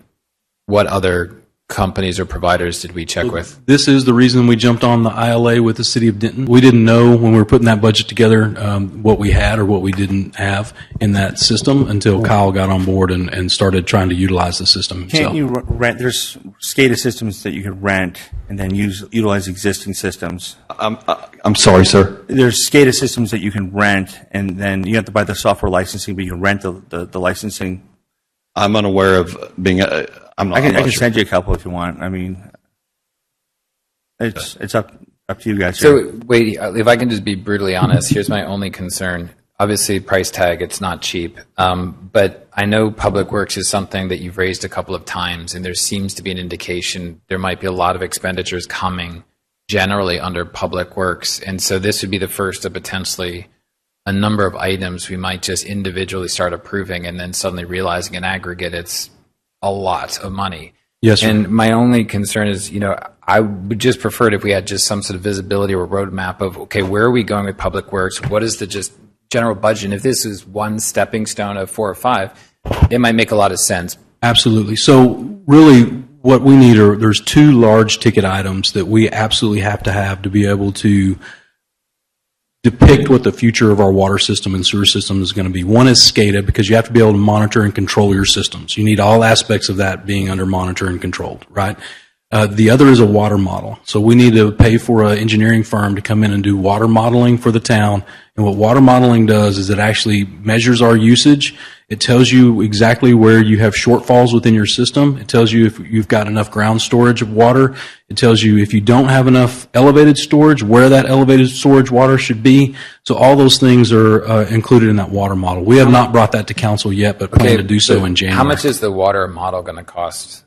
Speaker 2: what other companies or providers did we check with?
Speaker 1: This is the reason we jumped on the ILA with the city of Denton. We didn't know when we were putting that budget together what we had or what we didn't have in that system until Kyle got on board and started trying to utilize the system himself.
Speaker 5: Can't you rent? There's SCADA systems that you could rent and then utilize existing systems.
Speaker 7: I'm sorry, sir.
Speaker 5: There's SCADA systems that you can rent, and then you have to buy the software licensing, but you can rent the licensing.
Speaker 7: I'm unaware of being. I'm not.
Speaker 5: I can
Speaker 7: sure.
Speaker 5: send you a couple if you want. I mean, it's up to you guys.
Speaker 2: So wait, if I can just be brutally honest, here's my only concern. Obviously, price tag, it's not cheap. But I know Public Works is something that you've raised a couple of times, and there seems to be an indication there might be a lot of expenditures coming generally under Public Works. And so this would be the first of potentially a number of items we might just individually start approving and then suddenly realizing in aggregate it's a lot of money.
Speaker 1: Yes, sir.
Speaker 2: And my only concern is, I would just prefer it if we had just some sort of visibility or roadmap of, okay, where are we going with Public Works? What is the just general budget? And if this is one stepping stone of 4 or 5, it might make a lot of sense.
Speaker 1: Absolutely. So really what we need there's 2 large ticket items that we absolutely have to be able to depict what the future of our water system and sewer system is going to be. One is SCADA, because you have to be able to monitor and control your systems. You need all aspects of that being under monitor and controlled, right? The other is a water model. So we need to pay for an engineering firm to come in and do water modeling for the town. And what water modeling does is it actually measures our usage. It tells you exactly where you have shortfalls within your system. It tells you if you've got enough ground storage of water. It tells you if you don't have enough elevated storage, where that elevated storage water should be. So all those things are included in that water model. We have not brought that to council yet, but plan to do so in January.
Speaker 2: How much is the water model going to cost?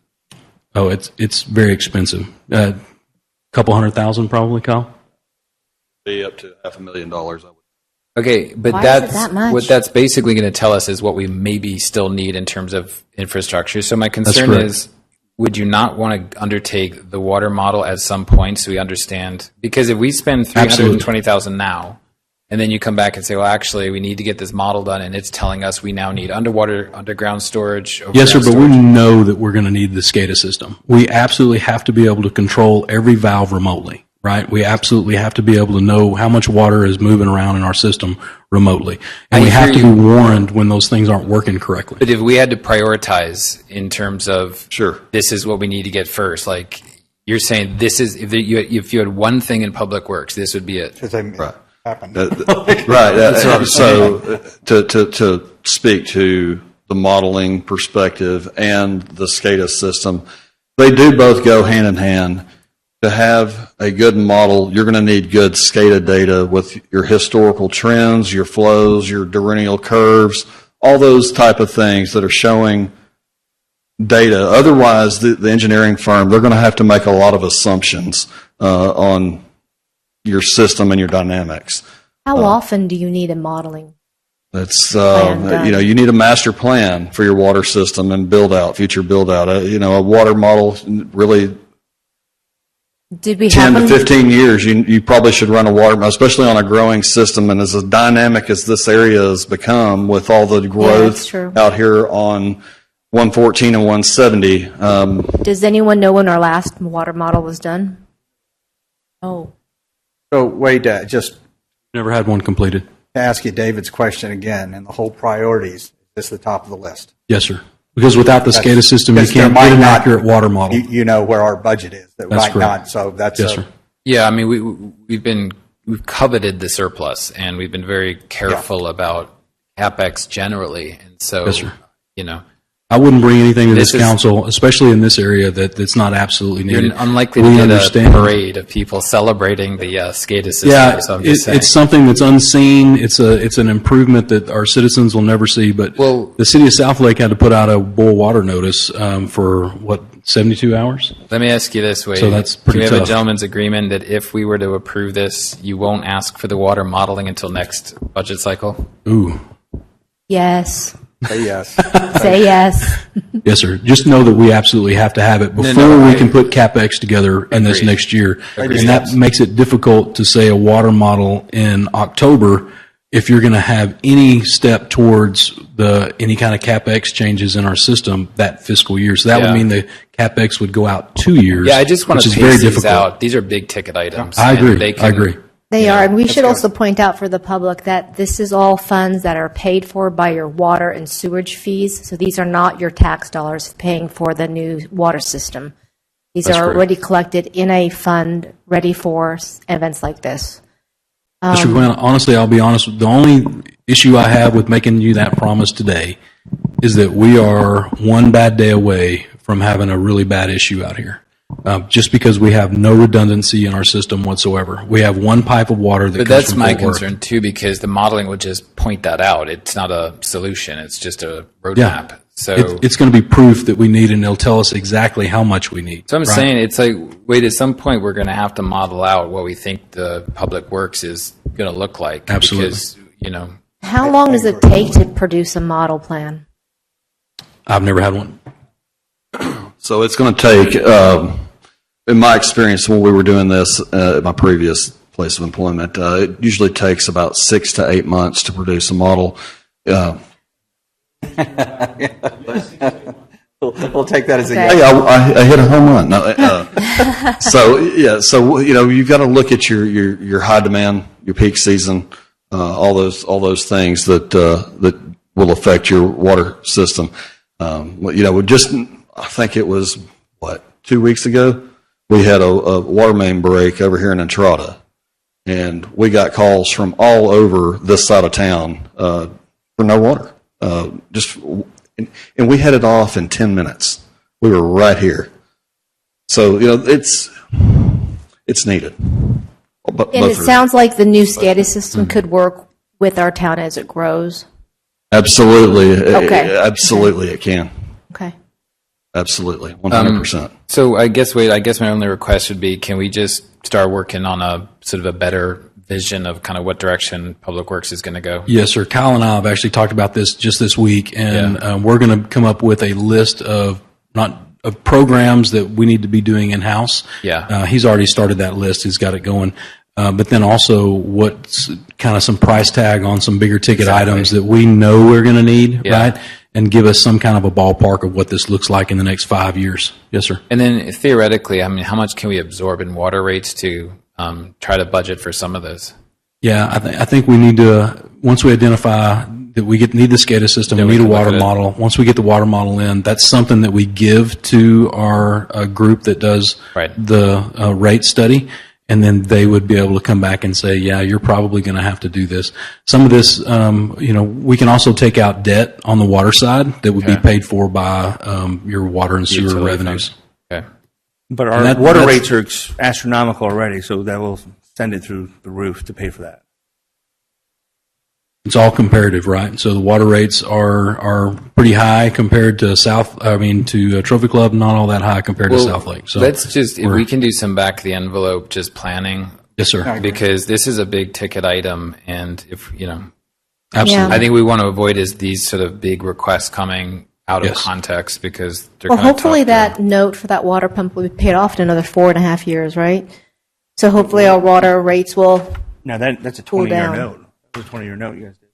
Speaker 1: Oh, it's very expensive. Couple $100,000 probably, Kyle.
Speaker 7: Be up to $500,000. I would.
Speaker 2: Okay, but
Speaker 4: Why is it
Speaker 2: that's
Speaker 4: that much?
Speaker 2: what that's basically going to tell us is what we maybe still need in terms of infrastructure. So my concern
Speaker 1: correct.
Speaker 2: is, would you not want to undertake the water model at some point so we understand? Because if we spend $320,000 now, and then you come back and say, well, actually, we need to get this model done, and it's telling us we now need underground storage.
Speaker 1: Yes, sir,
Speaker 2: overground
Speaker 1: but we
Speaker 2: storage.
Speaker 1: know that we're going to need the SCADA system. We absolutely have to be able to control every valve remotely, right? We absolutely have to be able to know how much water is moving around in our system remotely. And
Speaker 2: I
Speaker 1: we have to
Speaker 2: hear
Speaker 1: be
Speaker 2: you.
Speaker 1: warned when those things aren't working correctly.
Speaker 2: But if we had to prioritize in terms of
Speaker 7: Sure.
Speaker 2: this is what we need to get first, like you're saying, this is if you had one thing in Public Works, this would be it.
Speaker 3: Because they
Speaker 7: Right.
Speaker 3: happen.
Speaker 7: Right. So to speak to the modeling perspective and the SCADA system, they do both go hand in hand. To have a good model, you're going to need good SCADA data with your historical trends, your flows, your diurnal curves, all those type of things that are showing data. Otherwise, the engineering firm, they're going to have to make a lot of assumptions on your system and your dynamics.
Speaker 4: How often do you need a modeling?
Speaker 7: It's
Speaker 4: Plan done.
Speaker 7: you need a master plan for your water system and future build out. A water model really
Speaker 4: Did we
Speaker 7: 10
Speaker 4: have
Speaker 7: to
Speaker 4: them?
Speaker 7: 15 years. You probably should run a water, especially on a growing system, and as dynamic as this area has become with all the
Speaker 4: that's
Speaker 7: growth
Speaker 4: true.
Speaker 7: out here on 114 and 170.
Speaker 4: Does anyone know when our last water model was done? Oh,
Speaker 3: So Wade, just
Speaker 1: Never had one completed.
Speaker 3: to ask you David's question again, and the whole priorities, is this the top of the list?
Speaker 1: Yes, sir. Because without the SCADA system, you
Speaker 3: Because there
Speaker 1: can't
Speaker 3: might
Speaker 1: get an
Speaker 3: not-
Speaker 1: accurate water model.
Speaker 3: You know where our budget is. That
Speaker 1: That's
Speaker 3: might
Speaker 1: correct.
Speaker 3: not. So that's
Speaker 1: Yes, sir.
Speaker 2: Yeah, I mean, we've coveted the surplus, and we've been very careful about CapEx generally, and so,
Speaker 1: Yes, sir.
Speaker 2: you know,
Speaker 1: I wouldn't bring anything to this
Speaker 2: This is-
Speaker 1: council, especially in this area, that's not absolutely
Speaker 2: you're
Speaker 1: needed.
Speaker 2: unlikely
Speaker 1: We
Speaker 2: to get
Speaker 1: understand.
Speaker 2: a parade of people celebrating the SCADA system,
Speaker 1: Yeah,
Speaker 2: so I'm just saying.
Speaker 1: it's something that's unseen. It's an improvement that our citizens will never see. But
Speaker 2: Well-
Speaker 1: the city of Southlake had to put out a boil water notice for 72 hours.
Speaker 2: Let me ask you this way.
Speaker 1: So that's
Speaker 2: Can
Speaker 1: pretty
Speaker 2: we have a
Speaker 1: tough.
Speaker 2: gentleman's agreement that if we were to approve this, you won't ask for the water modeling until next budget cycle?
Speaker 1: Ooh,
Speaker 4: Yes.
Speaker 3: Say yes.
Speaker 4: Say yes.
Speaker 1: yes, sir. Just know that we absolutely have to have it before
Speaker 2: no,
Speaker 1: we
Speaker 2: I-
Speaker 1: can put CapEx together in this
Speaker 2: Agreed.
Speaker 1: next year.
Speaker 2: Agreed.
Speaker 1: And that makes it difficult to say a water model in October if you're going to have any step towards any kind of CapEx changes in our system that fiscal year. So that
Speaker 2: Yeah.
Speaker 1: would mean the CapEx would go out 2 years.
Speaker 2: Yeah, I just want
Speaker 1: which
Speaker 2: to
Speaker 1: is
Speaker 2: pace
Speaker 1: very
Speaker 2: these
Speaker 1: difficult.
Speaker 2: out. These are big ticket items.
Speaker 1: I
Speaker 2: and
Speaker 1: agree.
Speaker 2: they
Speaker 1: I
Speaker 2: can-
Speaker 1: agree.
Speaker 4: They
Speaker 2: Yeah,
Speaker 4: are, and we should
Speaker 3: go.
Speaker 4: also point out for the public that this is all funds that are paid for by your water and sewage fees. So these are not your tax dollars paying for the new water system. These
Speaker 1: That's
Speaker 4: are
Speaker 1: correct.
Speaker 4: already collected in a fund ready for events like this.
Speaker 1: Mr. Glenn, honestly, I'll be honest, the only issue I have with making you that promise today is that we are one bad day away from having a really bad issue out here. Just because we have no redundancy in our system whatsoever. We have one pipe of water that
Speaker 2: But
Speaker 1: comes
Speaker 2: that's
Speaker 1: from
Speaker 2: my
Speaker 1: Fort Worth.
Speaker 2: concern too, because the modeling would just point that out. It's not a solution. It's just a
Speaker 1: Yeah.
Speaker 2: roadmap. So,
Speaker 1: It's going to be proof that we need, and it'll tell us exactly how much we need.
Speaker 2: so I'm
Speaker 1: right?
Speaker 2: saying it's like, wait, at some point we're going to have to model out what we think the public works is going to look like.
Speaker 1: Absolutely.
Speaker 2: Because, you know,
Speaker 4: How long does it take to produce a model plan?
Speaker 1: I've never had one.
Speaker 7: So it's going to take, in my experience, when we were doing this at my previous place of employment, it usually takes about 6 to 8 months to produce a model.
Speaker 3: We'll take that as a
Speaker 4: Okay.
Speaker 3: yes.
Speaker 7: Hey, I hit a home run. No, so yeah, so you've got to look at your high demand, your peak season, all those things that will affect your water system. I think it was 2 weeks ago, we had a water main break over here in Entrada, and we got calls from all over this side of town for no water. And we had it off in 10 minutes. We were right here. So, it's needed.
Speaker 4: And it sounds like the new SCADA system could work with our town as it grows.
Speaker 7: Absolutely.
Speaker 4: Okay.
Speaker 7: Absolutely it can.
Speaker 4: Okay.
Speaker 7: Absolutely. 100%.
Speaker 2: so I guess my only request would be, can we just start working on a sort of a better vision of kind of what direction Public Works is going to go?
Speaker 1: Yes, sir. Kyle and I have actually talked about this just this week, and
Speaker 2: Yeah.
Speaker 1: we're going to come up with a list of programs that we need to be doing in house.
Speaker 2: Yeah.
Speaker 1: He's already started that list. He's got it going. But then also what's kind of some price tag on some bigger ticket items that we know we're going to need,
Speaker 2: Yeah.
Speaker 1: right? And give us some kind of a ballpark of what this looks like in the next 5 years. Yes, sir.
Speaker 2: And then theoretically, I mean, how much can we absorb in water rates to try to budget for some of those?
Speaker 1: Yeah, I think we need to, once we identify that we need the SCADA system,
Speaker 2: Then
Speaker 1: we
Speaker 2: we
Speaker 1: need a
Speaker 2: can look
Speaker 1: water
Speaker 2: at it.
Speaker 1: model. Once we get the water model in, that's something that we give to our group that does
Speaker 2: Right.
Speaker 1: the rate study, and then they would be able to come back and say, yeah, you're probably going to have to do this. Some of this, we can also take out debt on the water side that would be
Speaker 2: Okay.
Speaker 1: paid for by your water and sewer
Speaker 2: Utility
Speaker 1: revenues.
Speaker 2: funds. Okay.
Speaker 5: But
Speaker 1: And
Speaker 5: our
Speaker 1: that-
Speaker 5: water
Speaker 1: that's-
Speaker 5: rates are astronomical already, so that will send it through the roof to pay for that.
Speaker 1: It's all comparative, right? So the water rates are pretty high compared to to Trophy Club, not all that high compared to South Lake. So
Speaker 2: let's just, if
Speaker 1: we're-
Speaker 2: we can do some back of the envelope, just planning,
Speaker 1: Yes, sir.
Speaker 2: because this is a big ticket item, and if,
Speaker 1: Absolutely.
Speaker 2: I think we want to avoid these sort of big requests coming out of
Speaker 1: Yes.
Speaker 2: context, because they're
Speaker 4: Well,
Speaker 2: kind of
Speaker 4: hopefully
Speaker 2: tough
Speaker 4: that note for that water pump will be paid off in another 4.5 years, right? So hopefully our water rates will,
Speaker 5: Now, that's a
Speaker 4: Cool
Speaker 5: 20-year
Speaker 4: down.
Speaker 5: note. That was a 20-year note you guys did.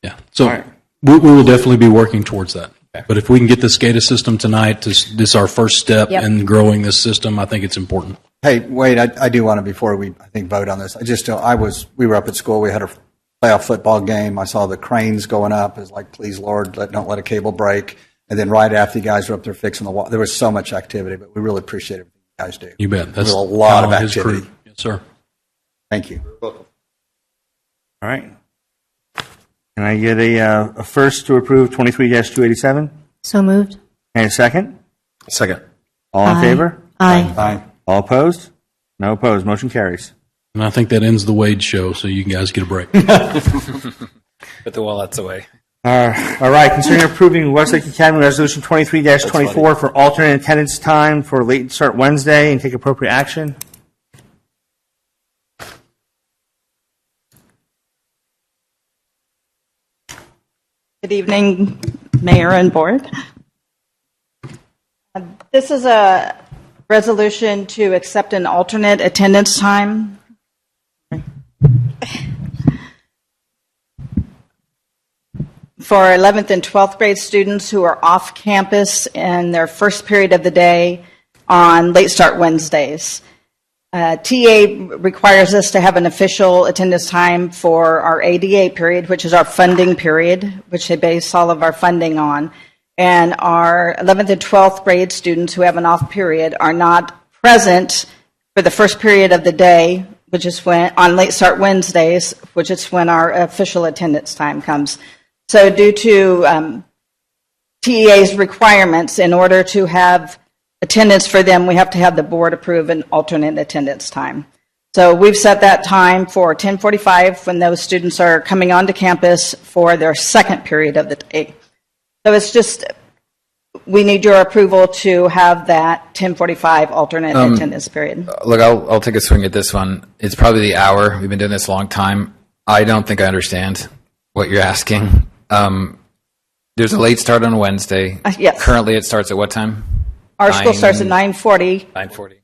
Speaker 1: Yeah. So
Speaker 5: right.
Speaker 1: we will definitely be working towards that. But if we can get the SCADA system tonight, this is our first step
Speaker 4: Yep.
Speaker 1: in growing this system. I think it's important.
Speaker 3: Hey, Wade, I do want to, before we, I think, vote on this, we were up at school, we had our playoff football game. I saw the cranes going up. It was like, please, Lord, don't let a cable break. And then right after you guys were up there fixing the wall, there was so much activity, but we really appreciate everything you guys do.
Speaker 1: You bet.
Speaker 3: There's a lot of
Speaker 1: Kyle and his
Speaker 3: activity.
Speaker 1: crew. Yes, sir.
Speaker 3: Thank you.
Speaker 5: All right. Can I get a first to approve 23-287?
Speaker 4: So moved.
Speaker 5: And a second?
Speaker 10: Second.
Speaker 5: All in
Speaker 4: Aye.
Speaker 5: favor?
Speaker 4: Aye.
Speaker 3: Aye.
Speaker 5: All opposed? No opposed. Motion carries.
Speaker 1: And I think that ends the Wade show, so you guys get a break.
Speaker 2: Put the wallets away.
Speaker 5: All right. Considering approving Westlake Academy Resolution 23-24 for alternate attendance time for late start Wednesday and take appropriate action.
Speaker 11: Good evening, Mayor and Board. This is a resolution to accept an alternate attendance time. For 11th and 12th grade students who are off campus in their first period of the day on late start Wednesdays. TA requires us to have an official attendance time for our ADA period, which is our funding period, which they base all of our funding on. And our 11th and 12th grade students who have an off period are not present for the first period of the day, which is when on late start Wednesdays, which is when our official attendance time comes. So due to TEA's requirements, in order to have attendance for them, we have to have the board approve an alternate attendance time. So we've set that time for 10:45 when those students are coming onto campus for their second period of the day. So it's just, we need your approval to have that 10:45 alternate attendance period.
Speaker 2: Look, I'll take a swing at this one. It's probably the hour. We've been doing this a long time. I don't think I understand what you're asking. There's a late start on a Wednesday.
Speaker 11: Yes.
Speaker 2: Currently, it starts at what time?
Speaker 11: Our school starts at 9:40.
Speaker 2: 9:40.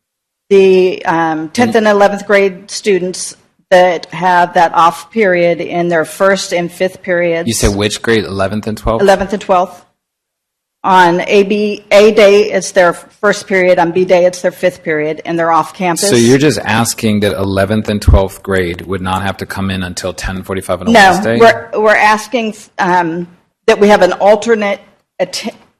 Speaker 11: The 10th and 11th grade students that have that off period in their first and fifth periods.
Speaker 2: You said which grade? 11th and 12th?
Speaker 11: 11th and 12th. On A day, it's their first period. On B day, it's their fifth period, and they're off campus.
Speaker 2: So you're just asking that 11th and 12th grade would not have to come in until 10:45 on a
Speaker 11: No,
Speaker 2: Wednesday?
Speaker 11: we're asking that we have an alternate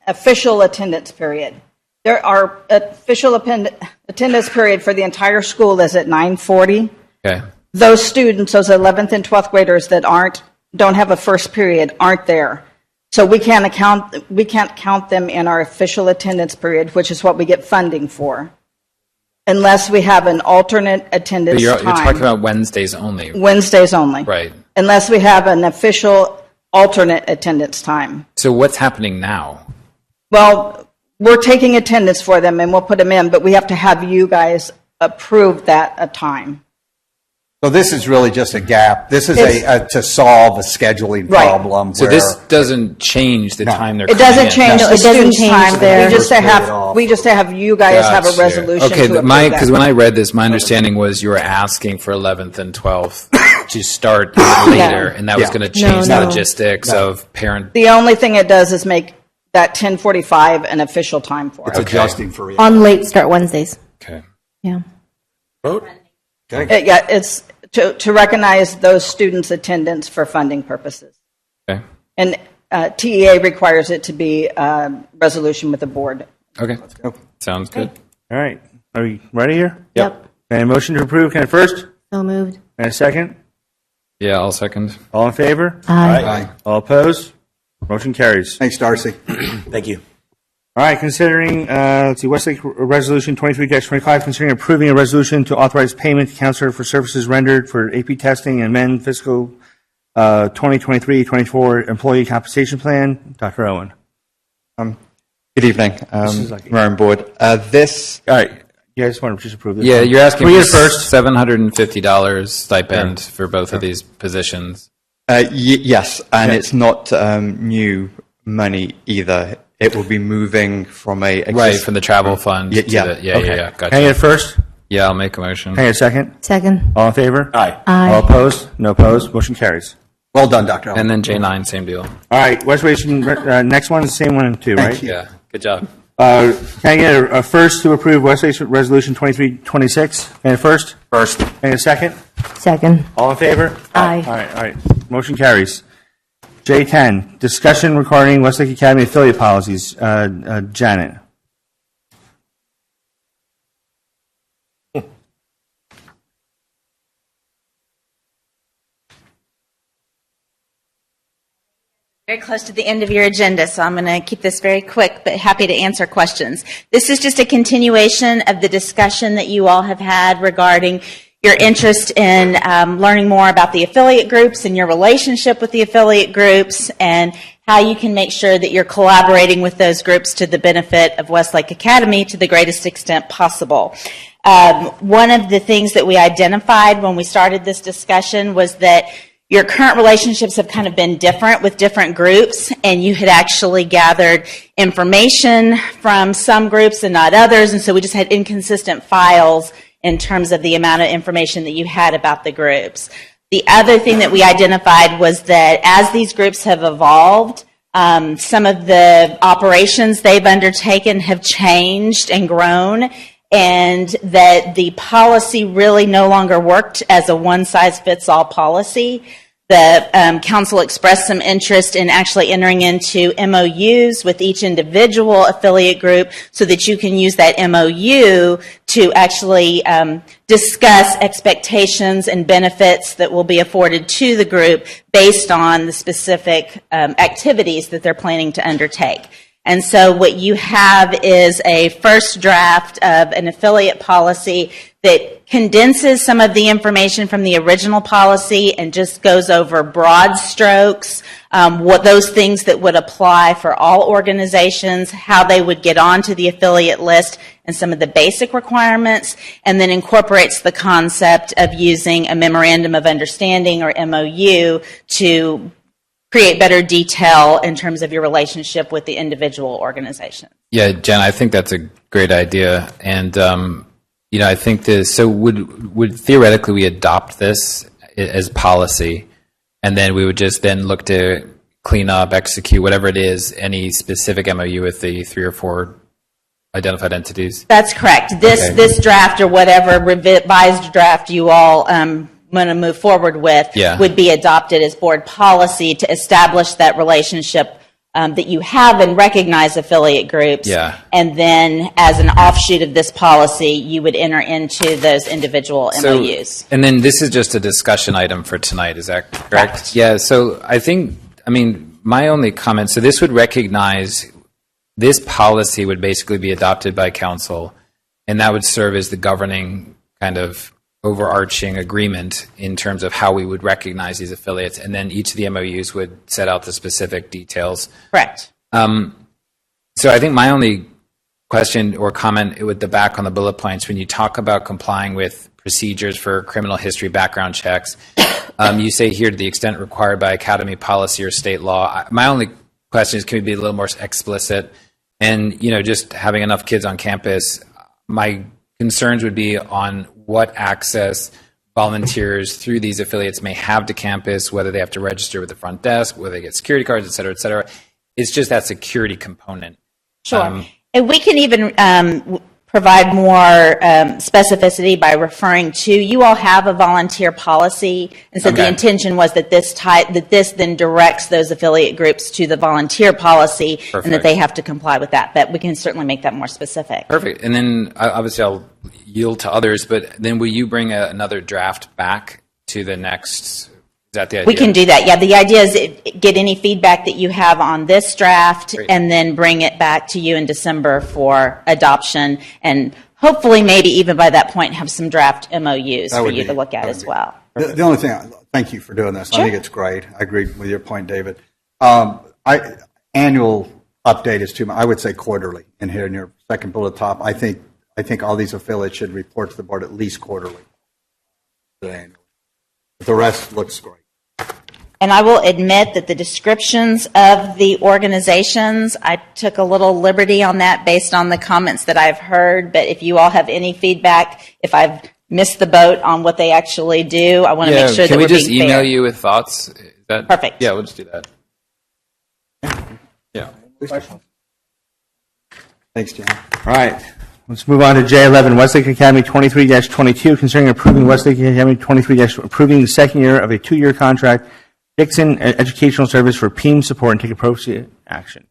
Speaker 11: official attendance period. There are official attendance period for the entire school is at 9:40.
Speaker 2: Okay.
Speaker 11: Those students, those 11th and 12th graders that don't have a first period, aren't there. So we can't count them in our official attendance period, which is what we get funding for, unless we have an alternate attendance
Speaker 2: But you're
Speaker 11: time.
Speaker 2: talking about Wednesdays only.
Speaker 11: Wednesdays only.
Speaker 2: Right.
Speaker 11: Unless we have an official alternate attendance time.
Speaker 2: So what's happening now?
Speaker 11: Well, we're taking attendance for them and we'll put them in, but we have to have you guys approve that a time.
Speaker 3: So this is really just a gap. This is to solve a scheduling
Speaker 11: Right.
Speaker 3: problem.
Speaker 2: So
Speaker 3: where
Speaker 2: this doesn't change the time they're
Speaker 11: It
Speaker 2: coming
Speaker 11: doesn't
Speaker 2: in.
Speaker 11: change
Speaker 4: No,
Speaker 11: the
Speaker 4: it doesn't
Speaker 11: students'
Speaker 4: change
Speaker 11: time.
Speaker 4: their
Speaker 11: We just
Speaker 3: first period
Speaker 11: have,
Speaker 3: off.
Speaker 11: we just have you guys have a
Speaker 2: Gotcha.
Speaker 11: resolution
Speaker 2: Okay,
Speaker 11: to
Speaker 2: because
Speaker 11: approve
Speaker 2: when
Speaker 11: that.
Speaker 2: I read this, my understanding was you were asking for 11th and 12th to start later, and that was
Speaker 3: Yeah.
Speaker 2: going to change
Speaker 4: No,
Speaker 2: the
Speaker 4: no.
Speaker 2: logistics of parent.
Speaker 11: The only thing it does is make that 10:45 an official time for
Speaker 3: it's
Speaker 11: us.
Speaker 3: adjusting for you.
Speaker 4: On late start Wednesdays.
Speaker 2: Okay.
Speaker 4: Yeah.
Speaker 11: Yeah, it's to recognize those students' attendance for funding purposes.
Speaker 2: Okay.
Speaker 11: And TEA requires it to be a resolution with the board.
Speaker 2: Okay. Sounds good.
Speaker 5: All right. Are we ready here?
Speaker 4: Yep.
Speaker 5: And motion to approve. Can I first?
Speaker 4: So moved.
Speaker 5: And a second?
Speaker 2: Yeah, I'll second.
Speaker 5: All in favor?
Speaker 4: Aye.
Speaker 5: All opposed? Motion carries.
Speaker 3: Thanks, Darcy.
Speaker 10: Thank you.
Speaker 5: All right, considering, Westlake Resolution 23-25, considering approving a resolution to authorize payment to counselor for services rendered for AP testing and amend fiscal 2023-24 employee compensation plan. Dr. Owen.
Speaker 12: Good evening, Mayor and Board. This
Speaker 5: All right, you guys want to just approve this?
Speaker 2: Yeah, you're asking
Speaker 5: Can we
Speaker 2: for
Speaker 5: get it first?
Speaker 2: $750 stipend for both of these positions.
Speaker 12: yes, and
Speaker 5: Yeah.
Speaker 12: it's not new money either. It will be moving from a
Speaker 2: Right, from the travel fund
Speaker 12: Yeah,
Speaker 2: to
Speaker 12: yeah.
Speaker 2: the,
Speaker 5: Okay.
Speaker 2: yeah,
Speaker 5: Can I get
Speaker 2: gotcha.
Speaker 5: it first?
Speaker 2: Yeah, I'll make a motion.
Speaker 5: Can I get a second?
Speaker 4: Second.
Speaker 5: All in favor?
Speaker 10: Aye.
Speaker 4: Aye.
Speaker 5: All opposed? No opposed? Motion carries.
Speaker 3: Well done, Dr. Allen.
Speaker 2: And then J9, same deal.
Speaker 5: All right, Resolution, next one is the same one too, right?
Speaker 2: Yeah, good job.
Speaker 5: Can I get a first to approve Westlake Resolution 23-26? Can I get a first?
Speaker 10: First.
Speaker 5: Can I get a second?
Speaker 4: Second.
Speaker 5: All in favor?
Speaker 4: Aye.
Speaker 5: All right, all right. Motion carries. J10, discussion regarding Westlake Academy affiliate policies. Janet.
Speaker 13: Very close to the end of your agenda, so I'm going to keep this very quick, but happy to answer questions. This is just a continuation of the discussion that you all have had regarding your interest in learning more about the affiliate groups and your relationship with the affiliate groups and how you can make sure that you're collaborating with those groups to the benefit of Westlake Academy to the greatest extent possible. One of the things that we identified when we started this discussion was that your current relationships have kind of been different with different groups, and you had actually gathered information from some groups and not others, and so we just had inconsistent files in terms of the amount of information that you had about the groups. The other thing that we identified was that as these groups have evolved, some of the operations they've undertaken have changed and grown, and that the policy really no longer worked as a one-size-fits-all policy. The council expressed some interest in actually entering into MOUs with each individual affiliate group so that you can use that MOU to actually discuss expectations and benefits that will be afforded to the group based on the specific activities that they're planning to undertake. And so what you have is a first draft of an affiliate policy that condenses some of the information from the original policy and just goes over broad strokes, what those things that would apply for all organizations, how they would get onto the affiliate list, and some of the basic requirements, and then incorporates the concept of using a memorandum of understanding or MOU to create better detail in terms of your relationship with the individual organization.
Speaker 2: Yeah, Jen, I think that's a great idea. And, I think this, so would theoretically we adopt this as policy, and then we would just then look to clean up, execute, whatever it is, any specific MOU with the 3 or 4 identified entities?
Speaker 13: That's correct. This draft or whatever revised draft you all want to move forward with would be adopted as board policy to establish that relationship that you have and recognize affiliate groups. And then as an offshoot of this policy, you would enter into those individual MOUs.
Speaker 2: And then this is just a discussion item for tonight, is that correct? Yeah, so my only comment, so this would recognize, this policy would basically be adopted by council, and that would serve as the governing kind of overarching agreement in terms of how we would recognize these affiliates, and then each of the MOUs would set out the specific details.
Speaker 13: Correct.
Speaker 2: So I think my only question or comment with the back on the bullet points, when you talk about complying with procedures for criminal history background checks, you say here to the extent required by academy policy or state law. My only question is, can we be a little more explicit? And, just having enough kids on campus, my concerns would be on what access volunteers through these affiliates may have to campus, whether they have to register with the front desk, whether they get security cards, et cetera, et cetera. It's just that security component.
Speaker 13: Sure. And we can even provide more specificity by referring to, you all have a volunteer policy, and so the intention was that this then directs those affiliate groups to the volunteer policy. Perfect. And that they have to comply with that. But we can certainly make that more specific.
Speaker 2: Perfect. And then obviously I'll yield to others, but then will you bring another draft back to the next? Is that the idea?
Speaker 13: We can do that. Yeah, the idea is get any feedback that you have on this draft. Great. And then bring it back to you in December for adoption, and hopefully maybe even by that point have some draft MOUs for you to look at as well.
Speaker 3: The only thing, thank you for doing this. Sure. I think it's great. I agree with your point, David. Annual update is too much. I would say quarterly. And here in your second bullet top, I think all these affiliates should report to the board at least quarterly. The rest looks great.
Speaker 13: And I will admit that the descriptions of the organizations, I took a little liberty on that based on the comments that I've heard. But if you all have any feedback, if I've missed the boat on what they actually do, I want to make sure that we're being fair.
Speaker 2: Can we just email you with thoughts? Is that
Speaker 13: perfect?
Speaker 2: Yeah, we'll just do that. Yeah.
Speaker 3: Thanks, John.
Speaker 5: All right. Let's move on to J11, Westlake Academy 23-22, concerning approving Westlake Academy 23- approving the second year of a 2-year contract Dixon Educational Service for PEEM support and take appropriate action.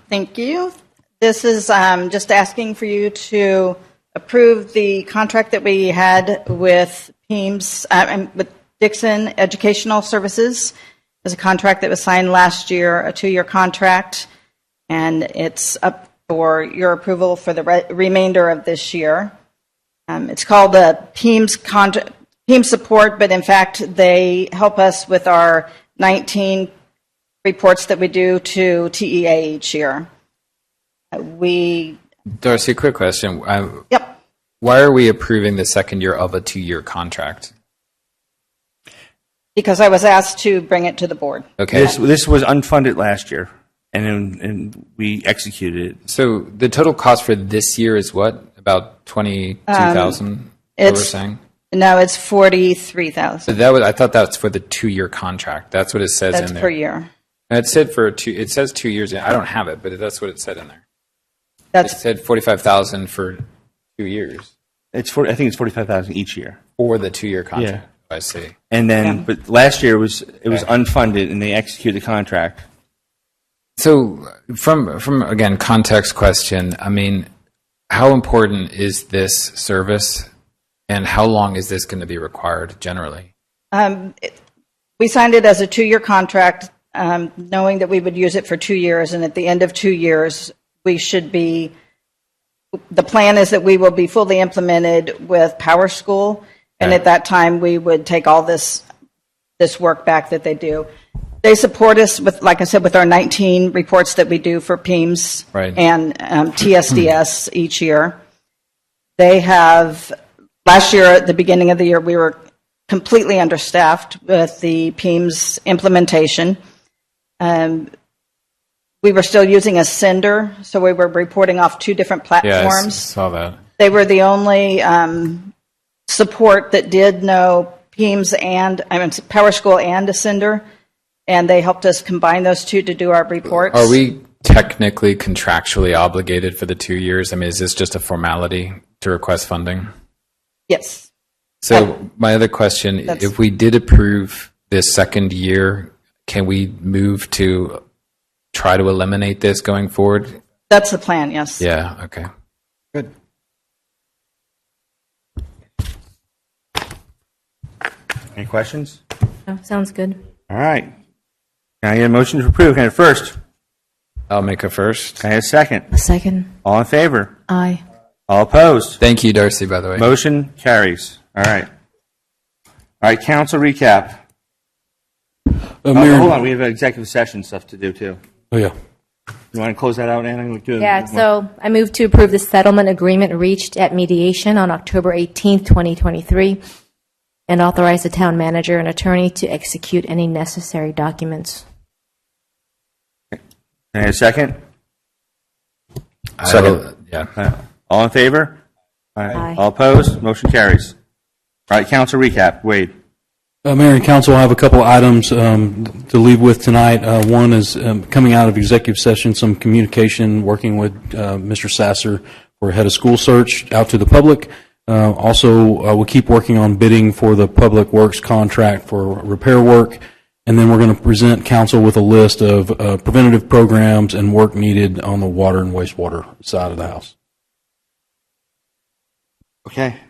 Speaker 11: Thank you. This is just asking for you to approve the contract that we had with PEEMS, with Dixon Educational Services. It's a contract that was signed last year, a 2-year contract, and it's up for your approval for the remainder of this year. It's called the PEEMS support, but in fact, they help us with our 19 reports that we do to TEA each year.
Speaker 2: Darcy, quick question.
Speaker 11: Yep.
Speaker 2: Why are we approving the second year of a 2-year contract?
Speaker 11: Because I was asked to bring it to the board.
Speaker 2: Okay.
Speaker 5: This was unfunded last year, and we executed it.
Speaker 2: So the total cost for this year is what? About 22,000? What we're saying?
Speaker 11: No, it's 43,000.
Speaker 2: So I thought that's for the 2-year contract. That's what it says
Speaker 11: That's
Speaker 2: in there.
Speaker 11: per year.
Speaker 2: And it said it says 2 years. I don't have it, but that's what it said in there. It
Speaker 11: That's
Speaker 2: said 45,000 for 2 years
Speaker 5: I think it's 45,000 each year.
Speaker 2: for the 2-year contract.
Speaker 5: Yeah.
Speaker 2: I see.
Speaker 5: And then, but last year it was unfunded, and they executed the contract.
Speaker 2: So from again, context question, I mean, how important is this service and how long is this going to be required generally?
Speaker 11: we signed it as a 2-year contract, knowing that we would use it for 2 years, and at the end of 2 years, we should be. The plan is that we will be fully implemented with Power School, and at that time, we would take all this work back that they do. They support us with, like I said, with our 19 reports that we do for PEEMS and TSDS each year. They have, last year at the beginning of the year, we were completely understaffed with the PEEMS implementation. We were still using a sender, so we were reporting off 2 different platforms.
Speaker 2: Yes, saw that.
Speaker 11: They were the only support that did know PEEMS and Power School and Ascender, and they helped us combine those 2 to do our reports.
Speaker 2: Are we technically contractually obligated for the 2 years? I mean, is this just a formality to request funding?
Speaker 11: Yes.
Speaker 2: So my other question, if we did approve this second year, can we move to try to eliminate this going forward?
Speaker 11: That's the plan, yes.
Speaker 2: Yeah, okay.
Speaker 3: Good.
Speaker 5: Any questions?
Speaker 4: Oh, sounds good.
Speaker 5: All right. Can I get a motion to approve? Can I get a first?
Speaker 2: I'll make a first.
Speaker 5: Can I get a second?
Speaker 4: A second.
Speaker 5: All in favor?
Speaker 4: Aye.
Speaker 5: All opposed?
Speaker 2: Thank you, Darcy, by the way.
Speaker 5: Motion carries. All right. All right, council recap.
Speaker 1: Mayor-
Speaker 5: Hold on, we have executive session stuff to do too.
Speaker 1: Oh, yeah.
Speaker 5: You want to close that out, Anna?
Speaker 4: Yeah, so I move to approve the settlement agreement reached at mediation on October 18th, 2023, and authorize the town manager and attorney to execute any necessary documents.
Speaker 5: Can I get a second?
Speaker 2: Yeah.
Speaker 5: All in favor? All right.
Speaker 4: Aye.
Speaker 5: All opposed? Motion carries. All right, council recap. Wade.
Speaker 1: Mayor and council, I have a couple of items to leave with tonight. One is coming out of executive session, some communication working with Mr. Sasser for head of school search out to the public. Also, we'll keep working on bidding for the public works contract for repair work. And then we're going to present council with a list of preventative programs and work needed on the water and wastewater side of the house.
Speaker 5: Okay.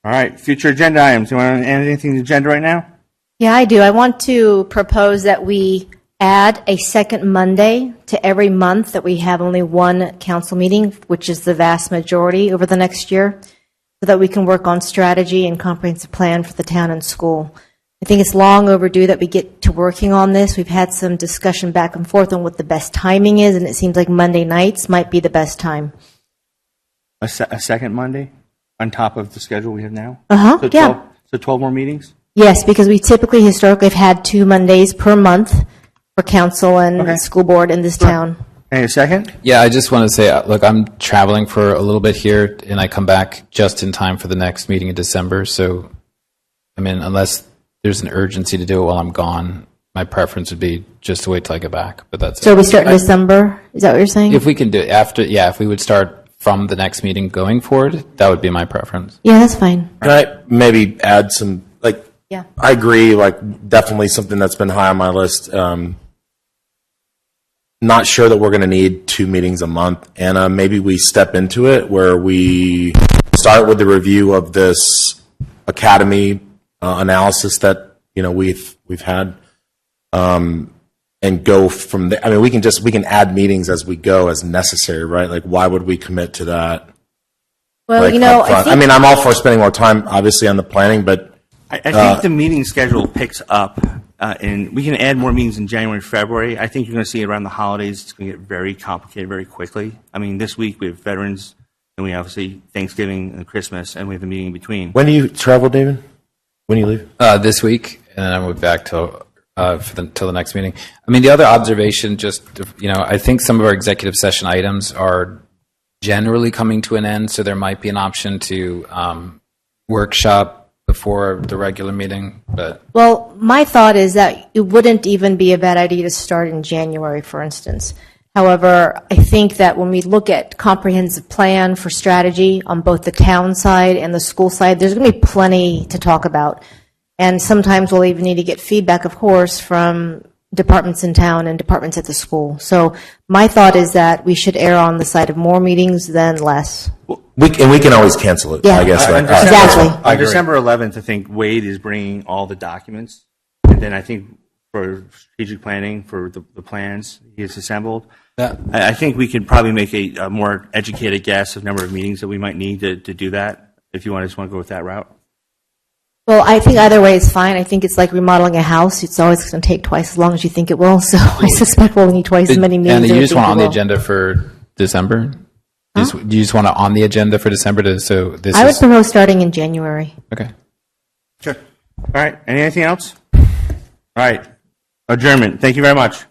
Speaker 5: All right, future agenda items. You want to add anything to the agenda right now?
Speaker 4: Yeah, I do. I want to propose that we add a second Monday to every month that we have only one council meeting, which is the vast majority over the next year, so that we can work on strategy and comprehensive plan for the town and school. I think it's long overdue that we get to working on this. We've had some discussion back and forth on what the best timing is, and it seems like Monday nights might be the best time.
Speaker 5: A second Monday on top of the schedule we have now?
Speaker 4: Uh-huh,
Speaker 5: So
Speaker 4: yeah.
Speaker 5: 12 more meetings?
Speaker 4: Yes, because we typically historically have had 2 Mondays per month for council and school board in this town.
Speaker 5: Any second?
Speaker 2: Yeah, I just want to say, look, I'm traveling for a little bit here, and I come back just in time for the next meeting in December. So, I mean, unless there's an urgency to do it while I'm gone, my preference would be just to wait till I get back. But that's
Speaker 4: So
Speaker 2: it.
Speaker 4: we start in December? Is that what you're saying?
Speaker 2: If we can do it after, if we would start from the next meeting going forward, that would be my preference.
Speaker 4: Yeah, that's fine.
Speaker 10: Can I maybe add some
Speaker 4: Yeah.
Speaker 10: I agree. Like, definitely something that's been high on my list. Not sure that we're going to need 2 meetings a month. Anna, maybe we step into it where we start with the review of this academy analysis that we've had, and go from there. I mean, we can add meetings as we go as necessary, right? Like, why would we commit to that?
Speaker 4: Well,
Speaker 10: Like, upfront?
Speaker 4: I think,
Speaker 10: I'm all for spending more time, obviously, on the planning, but
Speaker 5: I think the meeting schedule picks up, and we can add more meetings in January, February. I think you're going to see around the holidays, it's going to get very complicated very quickly. I mean, this week we have Veterans, and we obviously Thanksgiving and Christmas, and we have a meeting in between.
Speaker 10: when do you travel, David? When do you leave?
Speaker 2: This week, and then I move back till the next meeting. I mean, the other observation, I think some of our executive session items are generally coming to an end, so there might be an option to workshop before the regular meeting. But
Speaker 4: well, my thought is that it wouldn't even be a bad idea to start in January, for instance. However, I think that when we look at comprehensive plan for strategy on both the town side and the school side, there's going to be plenty to talk about. And sometimes we'll even need to get feedback, of course, from departments in town and departments at the school. So my thought is that we should err on the side of more meetings than less.
Speaker 10: We can always cancel it,
Speaker 4: Yeah.
Speaker 10: I guess. Right?
Speaker 4: Exactly.
Speaker 5: On December 11th, I think Wade is bringing all the documents, and then I think for strategic planning, for the plans he has assembled, I think we could probably make a more educated guess of number of meetings that we might need to do that, if you just want to go with that route.
Speaker 4: Well, I think either way is fine. I think it's like remodeling a house. It's always going to take twice as long as you think it will. So I suspect we'll need twice as many meetings.
Speaker 2: And
Speaker 4: as
Speaker 2: you
Speaker 4: I
Speaker 2: just
Speaker 4: think
Speaker 2: want
Speaker 4: we
Speaker 2: on the
Speaker 4: will.
Speaker 2: agenda for December? Do you just want it on the agenda for December?
Speaker 4: I would propose starting in January.
Speaker 2: Okay.
Speaker 5: Sure. All right. Anything else? All right. Adjournment. Thank you very much.